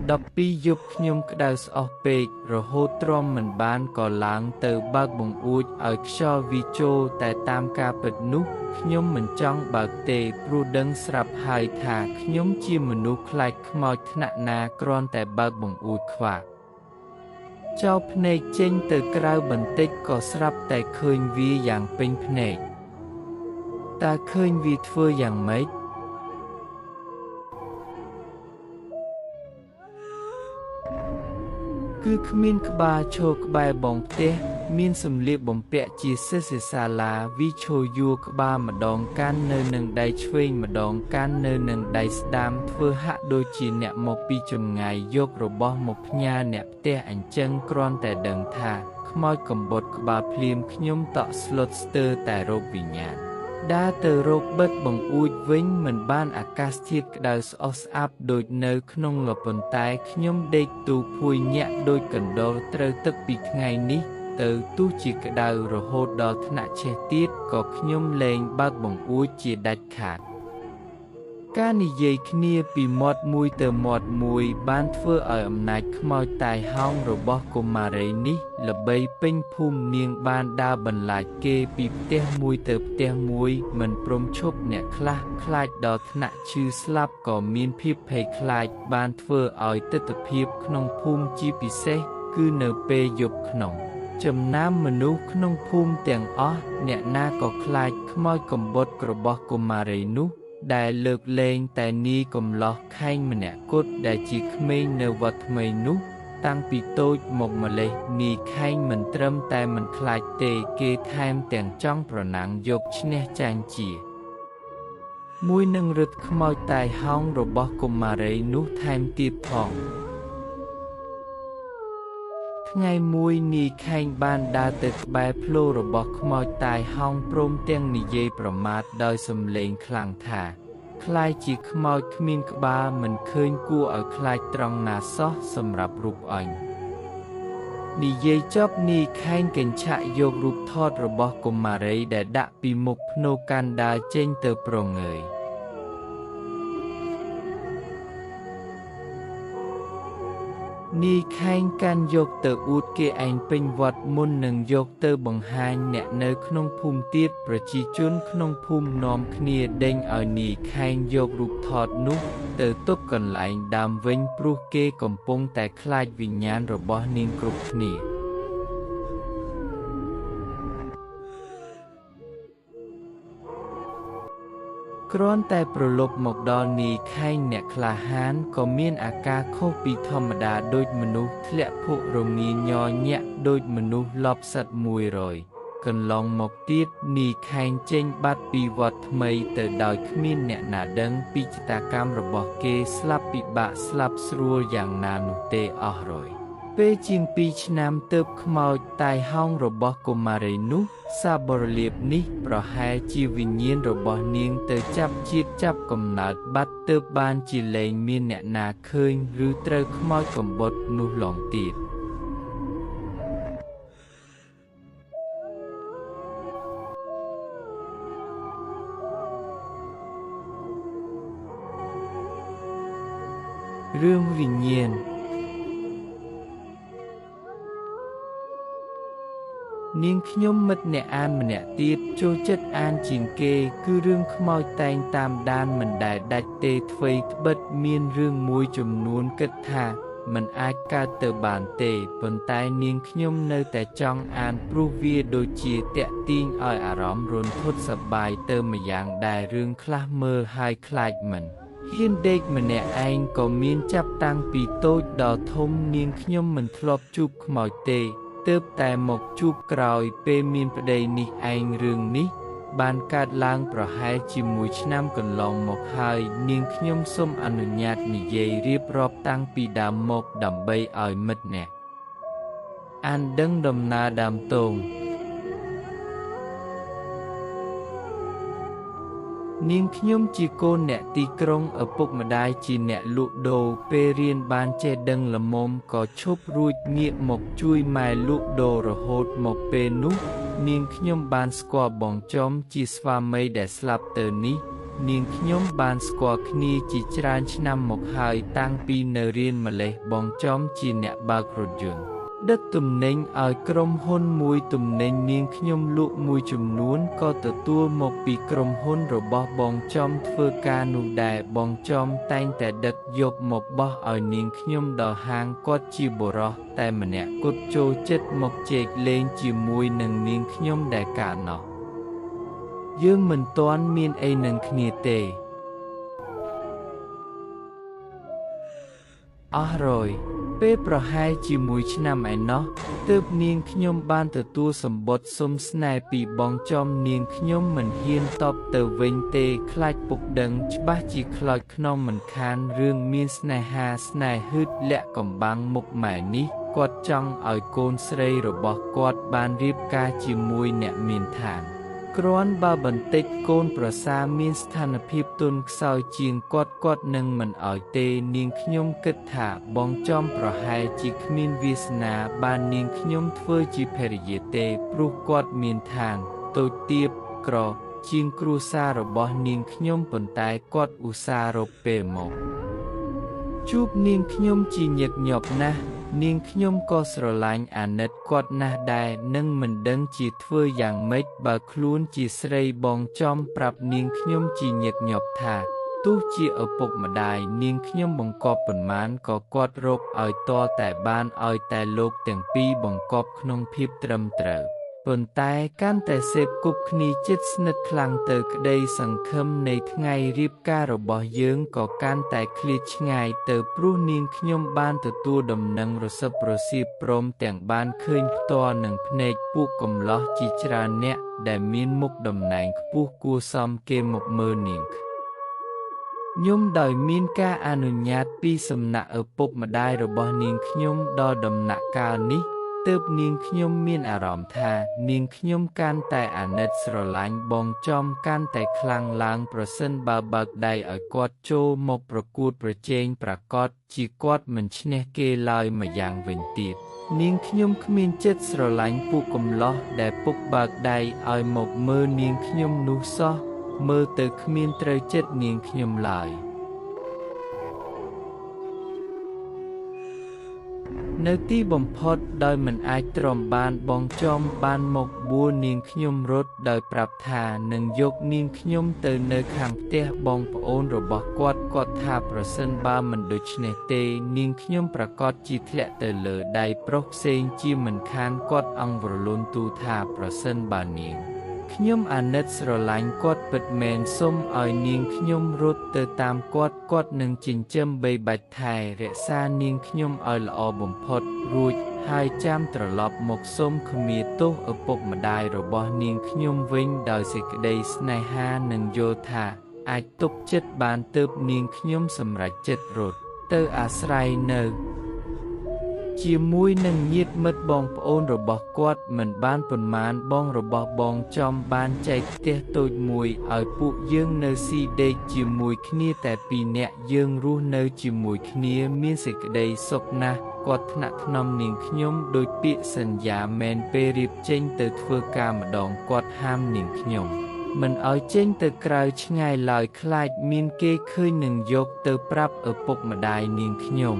យប់ខ្ញុំក្តៅស្អុះពេករហូតទ្រាំមិនបានក៏ឡើងទៅបើកបង្អួចឲ្យខ្យល់វាចូលតែតាមការពិតនោះខ្ញុំមិនចង់បើកទេព្រោះដឹងស្រាប់ហើយថាខ្ញុំជាមនុស្សខ្លាចខ្មោចថ្នាក់ណាគ្រាន់តែបើកបង្អួចខ្វាក់ចោលភ្នែកចេញទៅក្រៅបន្តិចក៏ស្រាប់តែឃើញវាយ៉ាងពេញភ្នែកតើឃើញវាធ្វើយ៉ាងម៉េចគឺគ្មានក្បាលឈរក្បែរបងផ្ទះមានសម្លៀកបំពាក់ជាសិស្សសាលាវិឈរយួរក្បាលម្ដងកាន់នៅនឹងដៃឆ្វេងម្ដងកាន់នៅនឹងដៃស្ដាំធ្វើហាក់ដូចជាអ្នកមកពីចម្ងាយយករបស់មកផ្ញើអ្នកផ្ទះអញ្ចឹងគ្រាន់តែដឹងថាខ្មោចកំបុតក្បាលភ្លាមខ្ញុំតក់ស្លុតស្ទើរតែរោគវិញ្ញាណដើរទៅរកបិទបង្អួចវិញមិនបានអាកាសធាតុក្តៅស្អុះស្អាប់ដូចនៅក្នុងលប៉ុន្តែខ្ញុំដេកទូភួយញាក់ដូចកណ្ដុរត្រូវទឹកពីថ្ងៃនេះទៅទោះជាក្តៅរហូតដល់ថ្នាក់ឆេះទៀតក៏ខ្ញុំលែងបើកបង្អួចជាដាច់ខាតការនិយាយគ្នាពីមាត់មួយទៅមាត់មួយបានធ្វើឲ្យអំណាចខ្មោចតាយហោងរបស់កុមារីនេះល្បីពេញភូមិនាងបានដើរបន្លាចគេពីផ្ទះមួយទៅផ្ទះមួយមិនព្រមឈប់អ្នកខ្លះខ្លាចដល់ថ្នាក់ឈឺស្លាប់ក៏មានភាពភ័យខ្លាចបានធ្វើឲ្យទិដ្ឋភាពក្នុងភូមិជាពិសេសគឺនៅពេលយប់ក្នុងចំណាំមនុស្សក្នុងភូមិទាំងអស់អ្នកណាក៏ខ្លាចខ្មោចកំបុតរបស់កុមារីនោះដែលលើកលែងតែនីកំឡោះខែងម្នាក់គត់ដែលជាក្មេងនៅវត្តថ្មីនោះតាំងពីតូចមកម្លេះនីខែងមិនត្រឹមតែមិនខ្លាចទេគេថែមទាំងចង់ប្រណាំងយកឈ្នះចាញ់ជាមួយនឹងរឹតខ្មោចតាយហោងរបស់កុមារីនោះថែមទៀតផងថ្ងៃមួយនីខែងបានដើរទៅក្បែរភ្លោរបស់ខ្មោចតាយហោងព្រមទាំងនិយាយប្រមាថដោយសំឡេងខ្លាំងថាខ្លាចជាខ្មោចគ្មានក្បាលមិនឃើញគួរឲ្យខ្លាចត្រង់ណាសោះសម្រាប់រូបអញនិយាយចប់នីខែងកញ្ឆាក់យករូបថតរបស់កុមារីដែលដាក់ពីមុខភ្នោកាន់ដើរចេញទៅប្រងើយនីខែងកាន់យកទៅអួតគេឯងពេញវត្តមុននឹងយកទៅបង្ហាញអ្នកនៅក្នុងភូមិទៀតប្រជាជនក្នុងភូមិនាំគ្នាដេញឲ្យនីខែងយករូបថតនោះទៅទុកកន្លែងដើមវិញព្រោះគេកំពុងតែខ្លាចវិញ្ញាណរបស់នាងគ្រប់គ្នាគ្រាន់តែប្រឡប់មកដល់នីខែងអ្នកក្លាហានក៏មានអាការខុសពីធម្មតាដូចមនុស្សធ្លាក់ភក់រងាញ័រញាក់ដូចមនុស្សលប់សិត100កន្លងមកទៀតនីខែងចេញបាត់ពីវត្តថ្មីទៅដោយគ្មានអ្នកណាដឹងពីចតាកម្មរបស់គេស្លាប់ពិបាកស្លាប់ស្រួលយ៉ាងណានោះទេអស់រយពេលជាង2ឆ្នាំទើបខ្មោចតាយហោងរបស់កុមារីនោះសាបរលាបនេះប្រហែលជាវិញ្ញាណរបស់នាងទៅចាប់ជាតិចាប់កំណើតបាត់ទើបបានជាលែងមានអ្នកណាឃើញឬត្រូវខ្មោចកំបុតនោះឡងទៀត រឿងវិញ្ញាណនាងខ្ញុំមិត្តអ្នកអានម្នាក់ទៀតចូលចិត្តអានជាងគេគឺរឿងខ្មោចតែងតាមដានមិនដែលដាច់ទេអ្វីត្បិតមានរឿងមួយចំនួនគិតថាมันអាចកើតទៅបានទេប៉ុន្តែនាងខ្ញុំនៅតែចង់អានព្រោះវាដូចជាតាក់ទាញឲ្យអារម្មណ៍រន្ធត់សប្បាយទៅម្យ៉ាងដែលរឿងខ្លះមើលហើយខ្លាចមិនហ៊ានដេកម្នាក់ឯងក៏មានចាប់តាំងពីតូចដល់ធំនាងខ្ញុំមិនធ្លាប់ជួបខ្មោចទេទើបតែមកជួបក្រោយពេលមានប្តីនេះឯងរឿងនេះបានកើតឡើងប្រហែលជាមួយឆ្នាំកន្លងមកហើយនាងខ្ញុំសូមអនុញ្ញាតនិយាយរៀបរាប់តាំងពីដើមមកដើម្បីឲ្យមិត្តអ្នកអានដឹងដំណើរដើមតងនាងខ្ញុំជាកូនអ្នកទីក្រុងឪពុកម្ដាយជាអ្នកលក់ដូរពេលរៀនបានចេះដឹងល្មមក៏ឈប់រួចងាកមកជួយម៉ែលក់ដូររហូតមកពេលនោះនាងខ្ញុំបានស្គាល់បងចំជាស្វាមីដែលស្លាប់ទៅនេះនាងខ្ញុំបានស្គាល់គ្នាជាច្រើនឆ្នាំមកហើយតាំងពីនៅរៀនម្លេះបងចំជាអ្នកបើករថយន្តដឹកទំនិញឲ្យក្រុមហ៊ុនមួយទំនិញនាងខ្ញុំលក់មួយចំនួនក៏ទទួលមកពីក្រុមហ៊ុនរបស់បងចំធ្វើការនោះដែរបងចំតែងតែដឹកយកមកបោះឲ្យនាងខ្ញុំដល់ហាងគាត់ជាបុរសតែម្នាក់គត់ចូលចិត្តមកជែកលេងជាមួយនឹងនាងខ្ញុំដែលកាលនោះយើងមិនទាន់មានអីនឹងគ្នាទេអស់រយពេលប្រហែលជាមួយឆ្នាំឯណោះទើបនាងខ្ញុំបានទទួលសម្បត្តិសុំស្នេហ៍ពីបងចំនាងខ្ញុំមិនហ៊ានតបទៅវិញទេខ្លាចពុកដឹងច្បាស់ជាខ្លោចខ្នងមិនខានរឿងមានស្នេហាស្នេហឺតលាក់កំបាំងមុខម៉ែនេះគាត់ចង់ឲ្យកូនស្រីរបស់គាត់បានរៀបការជាមួយអ្នកមានឋានគ្រាន់បើបន្តិចកូនប្រសារមានស្ថានភាពទន់ខ្សោយជាងគាត់នឹងមិនឲ្យទេនាងខ្ញុំគិតថាបងចំប្រហែលជាគ្មានវាសនាបាននាងខ្ញុំធ្វើជាភរិយាទេព្រោះគាត់មានឋានតូចទាបក្រជាងគ្រួសាររបស់នាងខ្ញុំប៉ុន្តែគាត់ឧស្សាហ៍រកពេលមកជួបនាងខ្ញុំជាញឹកញាប់ណាស់នាងខ្ញុំក៏ស្រឡាញ់អាណិតគាត់ណាស់ដែរនឹងមិនដឹងជាធ្វើយ៉ាងម៉េចបើខ្លួនជាស្រីបងចំប្រាប់នាងខ្ញុំជាញឹកញាប់ថាទោះជាឪពុកម្ដាយនាងខ្ញុំបង្កប់ប៉ុន្មានក៏គាត់រកឲ្យតតែបានឲ្យតែលោកទាំងពីរបង្កប់ក្នុងភាពត្រឹមត្រូវប៉ុន្តែកាន់តែសេពគប់គ្នាជិតស្និទ្ធខ្លាំងទៅក្តីសង្ឃឹមនៃថ្ងៃរៀបការរបស់យើងក៏កាន់តែឃ្លាតឆ្ងាយទៅព្រោះនាងខ្ញុំបានទទួលដំណឹងរសឹបរសៀបព្រមទាំងបានឃើញផ្ទាល់នឹងភ្នែកពួកកំឡោះជាច្រើនអ្នកដែលមានមុខតំណែងខ្ពស់គួរសមគេមកមើលនាងខ្ញុំដោយមានការអនុញ្ញាតពីសំណាក់ឪពុកម្ដាយរបស់នាងខ្ញុំដល់ដំណាក់កាលនេះទើបនាងខ្ញុំមានអារម្មណ៍ថានាងខ្ញុំកាន់តែអាណិតស្រឡាញ់បងចំកាន់តែខ្លាំងឡើងប្រសិនបើបើកដៃឲ្យគាត់ចូលមកប្រកួតប្រជែងប្រាកដជាគាត់មិនឈ្នះគេឡើយម្យ៉ាងវិញទៀតនាងខ្ញុំគ្មានចិត្តស្រឡាញ់ពួកកំឡោះដែលពុកបើកដៃឲ្យមកមើលនាងខ្ញុំនោះសោះមើលទៅគ្មានត្រូវចិត្តនាងខ្ញុំឡើយនៅទីបំផុតដោយមិនអាចទ្រាំបានបងចំបានមកបួលនាងខ្ញុំរត់ដោយប្រាប់ថានឹងយកនាងខ្ញុំទៅនៅខាងផ្ទះបងប្អូនរបស់គាត់ថាប្រសិនបើមិនដូច្នេះទេនាងខ្ញុំប្រកាសជាធ្លាក់ទៅលើដៃប្រុសផ្សេងជាមិនខានគាត់អង្វរលូនទូថាប្រសិនបើនាងខ្ញុំអាណិតស្រឡាញ់គាត់ពិតមែនសូមឲ្យនាងខ្ញុំរត់ទៅតាមគាត់នឹងចិញ្ចឹមបីបាច់ថែរក្សានាងខ្ញុំឲ្យល្អបំផុតរួចហើយចាំត្រឡប់មកសូមខមាទោសឪពុកម្ដាយរបស់នាងខ្ញុំវិញដោយសេចក្តីស្នេហានិងយល់ថាអាចទប់ចិត្តបានទើបនាងខ្ញុំសម្រេចចិត្តរត់ទៅអាស្រ័យនៅជាមួយនឹងញាតិមិត្តបងប្អូនរបស់គាត់មិនបានប៉ុន្មានបងរបស់បងចំបានចែកផ្ទះតូចមួយឲ្យពួកយើងនៅស៊ីដេកជាមួយគ្នាតែពីរនាក់យើងរស់នៅជាមួយគ្នាមានសេចក្តីសុខណាស់គាត់ថ្នាក់ថ្នមនាងខ្ញុំដោយពាក្យសន្យាមែនពេលរៀបចេញទៅធ្វើការម្ដងគាត់ហាមនាងខ្ញុំ មិនឲ្យចេញទៅក្រៅឆ្ងាយឡើយខ្លាចមានគេឃើញនឹងយកទៅប្រាប់ឪពុកម្ដាយនាងខ្ញុំ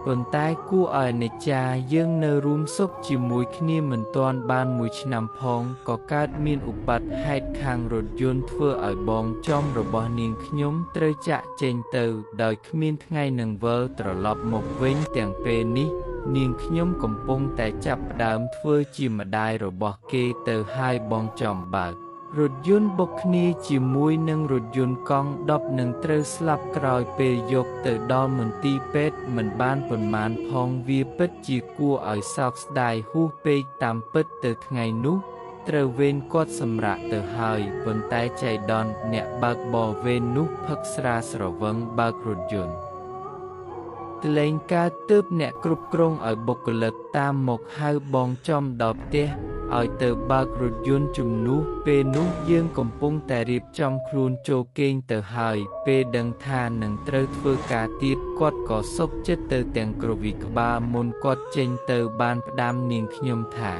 ប៉ុន្តែគួរឲ្យអាណិច្ចាយើងនៅរួមសុខជាមួយគ្នាមិនទាន់បាន1ឆ្នាំផងក៏កើតមានឧបត្តិហេតុខាងរថយន្តធ្វើឲ្យបងចំរបស់នាងខ្ញុំត្រូវចាក់ចេញទៅដោយគ្មានថ្ងៃនឹងវិលត្រឡប់មកវិញទាំងពេលនេះនាងខ្ញុំកំពុងតែចាប់ផ្ដើមធ្វើជាម្ដាយរបស់គេទៅហើយបងចំបើករថយន្តបុកគ្នាជាមួយនឹងរថយន្តកង់10នឹងត្រូវស្លាប់ក្រោយពេលយកទៅដល់មន្ទីរពេទ្យមិនបានប៉ុន្មានផងវាពិតជាគួរឲ្យសោកស្ដាយហួសពេកតាមពិតទៅថ្ងៃនោះត្រូវវេនគាត់សម្រាកទៅហើយប៉ុន្តែចៃដន្យអ្នកបើកបរវេននោះផឹកស្រាស្រវឹងបើករថយន្តទលែងការទើបអ្នកគ្រប់គ្រងឲ្យបុគ្គលិកតាមមកហៅបងចំដល់ផ្ទះឲ្យទៅបើករថយន្តជំនួសពេលនោះយើងកំពុងតែរៀបចំខ្លួនចូលគេងទៅហើយពេលដឹងថានឹងត្រូវធ្វើការទៀតគាត់ក៏សុខចិត្តទៅទាំងគ្រវីក្បាលមុនគាត់ចេញទៅបានផ្ដាំនាងខ្ញុំថា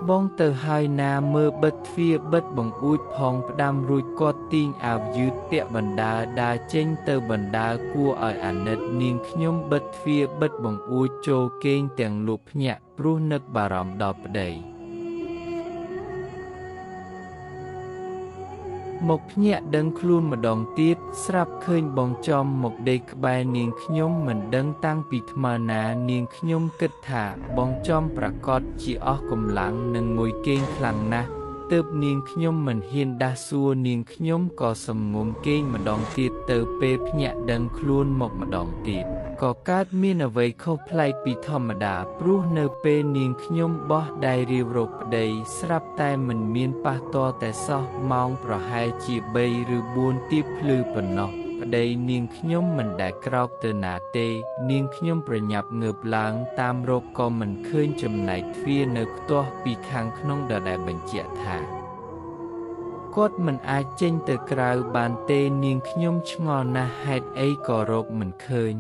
បងទៅហើយណាមើលបិទទ្វារបិទបង្អួចផងផ្ដាំរួចគាត់ទាញអាវយឺតពាក់បណ្ដាដើរចេញទៅបណ្ដាគួរឲ្យអាណិតនាងខ្ញុំបិទទ្វារបិទបង្អួចចូលគេងទាំងលក់ភ្ញាក់ព្រោះនឹកបារម្ភដល់ប្តីមកភ្ញាក់ដឹងខ្លួនម្ដងទៀតស្រាប់ឃើញបងចំមកដេកក្បែរនាងខ្ញុំមិនដឹងតាំងពីថ្មើរណានាងខ្ញុំគិតថាបងចំប្រកាសជាអស់កម្លាំងនឹងងុយគេងខ្លាំងណាស់ទើបនាងខ្ញុំមិនហ៊ានដាស់សួរនាងខ្ញុំក៏សំងុំគេងម្ដងទៀតទៅពេលភ្ញាក់ដឹងខ្លួនមកម្ដងទៀតក៏កើតមានអ្វីខុសប្លែកពីធម្មតាព្រោះនៅពេលនាងខ្ញុំបោះដៃរាវរកប្តីស្រាប់តែមិនមានប៉ះទាល់តែសោះម៉ោងប្រហែលជា3ឬ4ទៀបភ្លឺប៉ុណ្ណោះប្តីនាងខ្ញុំមិនដែលក្រោកទៅណាទេនាងខ្ញុំប្រញាប់ងើបឡើងតាមរកក៏មិនឃើញចំណែកទ្វារនៅខ្ទាស់ពីខាងក្នុងដដែលបញ្ជាក់ថាគាត់មិនអាចចេញទៅក្រៅបានទេនាងខ្ញុំឆ្ងល់ណាស់ហេតុអីក៏រកមិនឃើញ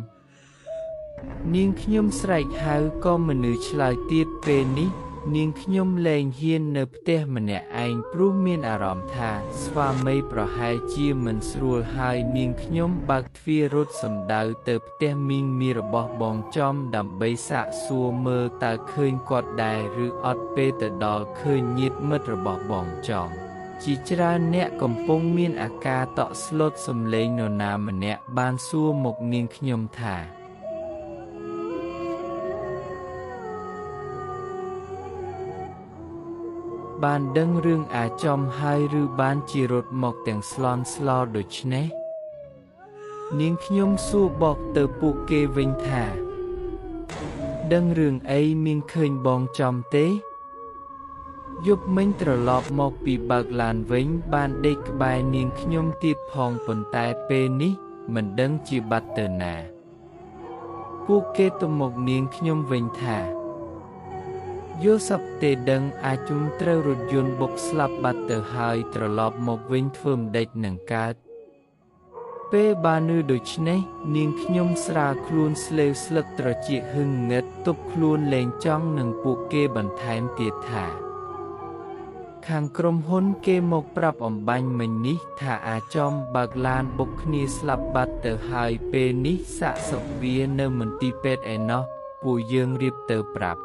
នាងខ្ញុំស្រែកហៅក៏មនុស្សឆ្លើយទៀតពេលនេះនាងខ្ញុំលែងហ៊ាននៅផ្ទះម្នាក់ឯងព្រោះមានអារម្មណ៍ថាស្វាមីប្រហែលជាមិនស្រួលហើយនាងខ្ញុំបើកទ្វាររត់សំដៅទៅផ្ទះមីងមីរបស់បងចំដើម្បីសាកសួរមើលតើឃើញគាត់ដែរឬអត់ពេលទៅដល់ឃើញញាតិមិត្តរបស់បងចំជាច្រើនអ្នកកំពុងមានអាការតក់ស្លុតសំឡេងនរណាម្នាក់បានសួរមកនាងខ្ញុំថាបានដឹងរឿងអាចំហើយឬបានជារត់មកទាំងស្លន់ស្លោដូច្នេះនាងខ្ញុំសួរបកទៅពួកគេវិញថាដឹងរឿងអីមានឃើញបងចំទេយប់មិញត្រឡប់មកពីបើកឡានវិញបានដេកក្បែរនាងខ្ញុំទៀតផងប៉ុន្តែពេលនេះមិនដឹងជាបាត់ទៅណាពួកគេទៅមកនាងខ្ញុំវិញថាយល់សពទេដឹងអាចជុំត្រូវរថយន្តបុកស្លាប់បាត់ទៅហើយត្រឡប់មកវិញធ្វើម្ដេចនឹងកើតពេលបាននឿដូច្នេះនាងខ្ញុំស្រាលខ្លួនស្លេវស្លឹកត្រចៀកហឹងងឹតទប់ខ្លួនលែងចង់នឹងពួកគេបន្ថែមទៀតថាខាងក្រុមហ៊ុនគេមកប្រាប់អំបញ្ញមិញនេះថាអាចចំបើកឡានបុកគ្នាស្លាប់បាត់ទៅហើយពេលនេះសាកសពវានៅមន្ទីរពេទ្យឯណោះពួកយើងរៀបទៅប្រាប់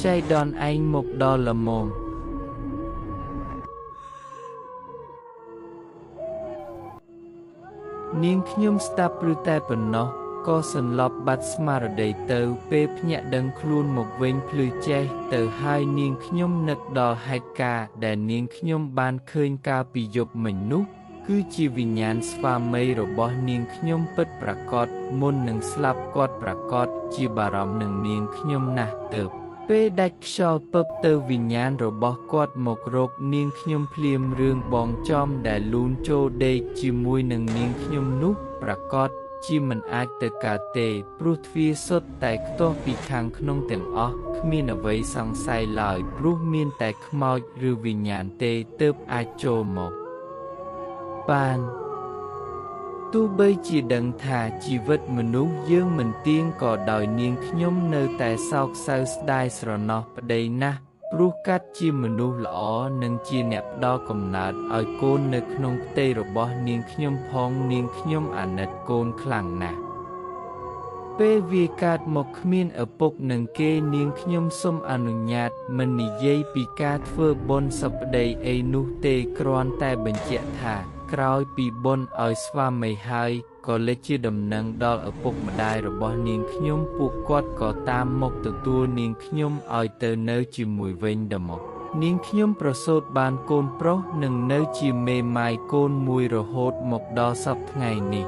ចៃដន្យឯងមកដល់ល្មមនាងខ្ញុំស្ដាប់ឬតែប៉ុណ្ណោះក៏សន្លប់បាត់ស្មារតីទៅពេលភ្ញាក់ដឹងខ្លួនមកវិញភ្លឺចេះទៅហើយនាងខ្ញុំនឹកដល់ហេតុការណ៍ដែលនាងខ្ញុំបានឃើញកាលពីយប់មិញនោះគឺជាវិញ្ញាណស្វាមីរបស់នាងខ្ញុំពិតប្រាកដមុននឹងស្លាប់គាត់ប្រាកដជាបារម្ភនឹងនាងខ្ញុំណាស់ទៅពេលដាច់ខ្យល់ពឹបទៅវិញ្ញាណរបស់គាត់មករកនាងខ្ញុំភ្លាមរឿងបងចំដែលលូនចូលដេកជាមួយនឹងនាងខ្ញុំនោះប្រាកដជាមិនអាចទៅកើតទេព្រោះទ្វារសុទ្ធតែខ្ទាស់ពីខាងក្នុងទាំងអស់គ្មានអ្វីសង្ស័យឡើយព្រោះមានតែខ្មោចឬវិញ្ញាណទេទើបអាចចូលមកបានទ ទោះបីជាដឹងថាជីវិតមនុស្សយើងមិនទៀងក៏ដោយនាងខ្ញុំនៅតែសោកសៅស្ដាយស្រណោះប្តីណាស់ព្រោះកាត់ជាមនុស្សល្អនិងជាអ្នកផ្ដល់កំណើតឲ្យកូននៅក្នុងផ្ទៃរបស់នាងខ្ញុំផងនាងខ្ញុំអាណិតកូនខ្លាំងណាស់ពេលវាកើតមកគ្មានឪពុកនឹងគេនាងខ្ញុំសូមអនុញ្ញាតមិននិយាយពីការធ្វើបុណ្យសប្តីអីនោះទេគ្រាន់តែបញ្ជាក់ថាក្រោយពីបុណ្យឲ្យស្វាមីហើយក៏លេចជាដំណឹងដល់ឪពុកម្ដាយរបស់នាងខ្ញុំពួកគាត់ក៏តាមមកទទួលនាងខ្ញុំឲ្យទៅនៅជាមួយវិញដល់មកនាងខ្ញុំប្រសូតបានកូនប្រុសនិងនៅជាមេម៉ាយកូនមួយរហូតមកដល់សព្វថ្ងៃនេះ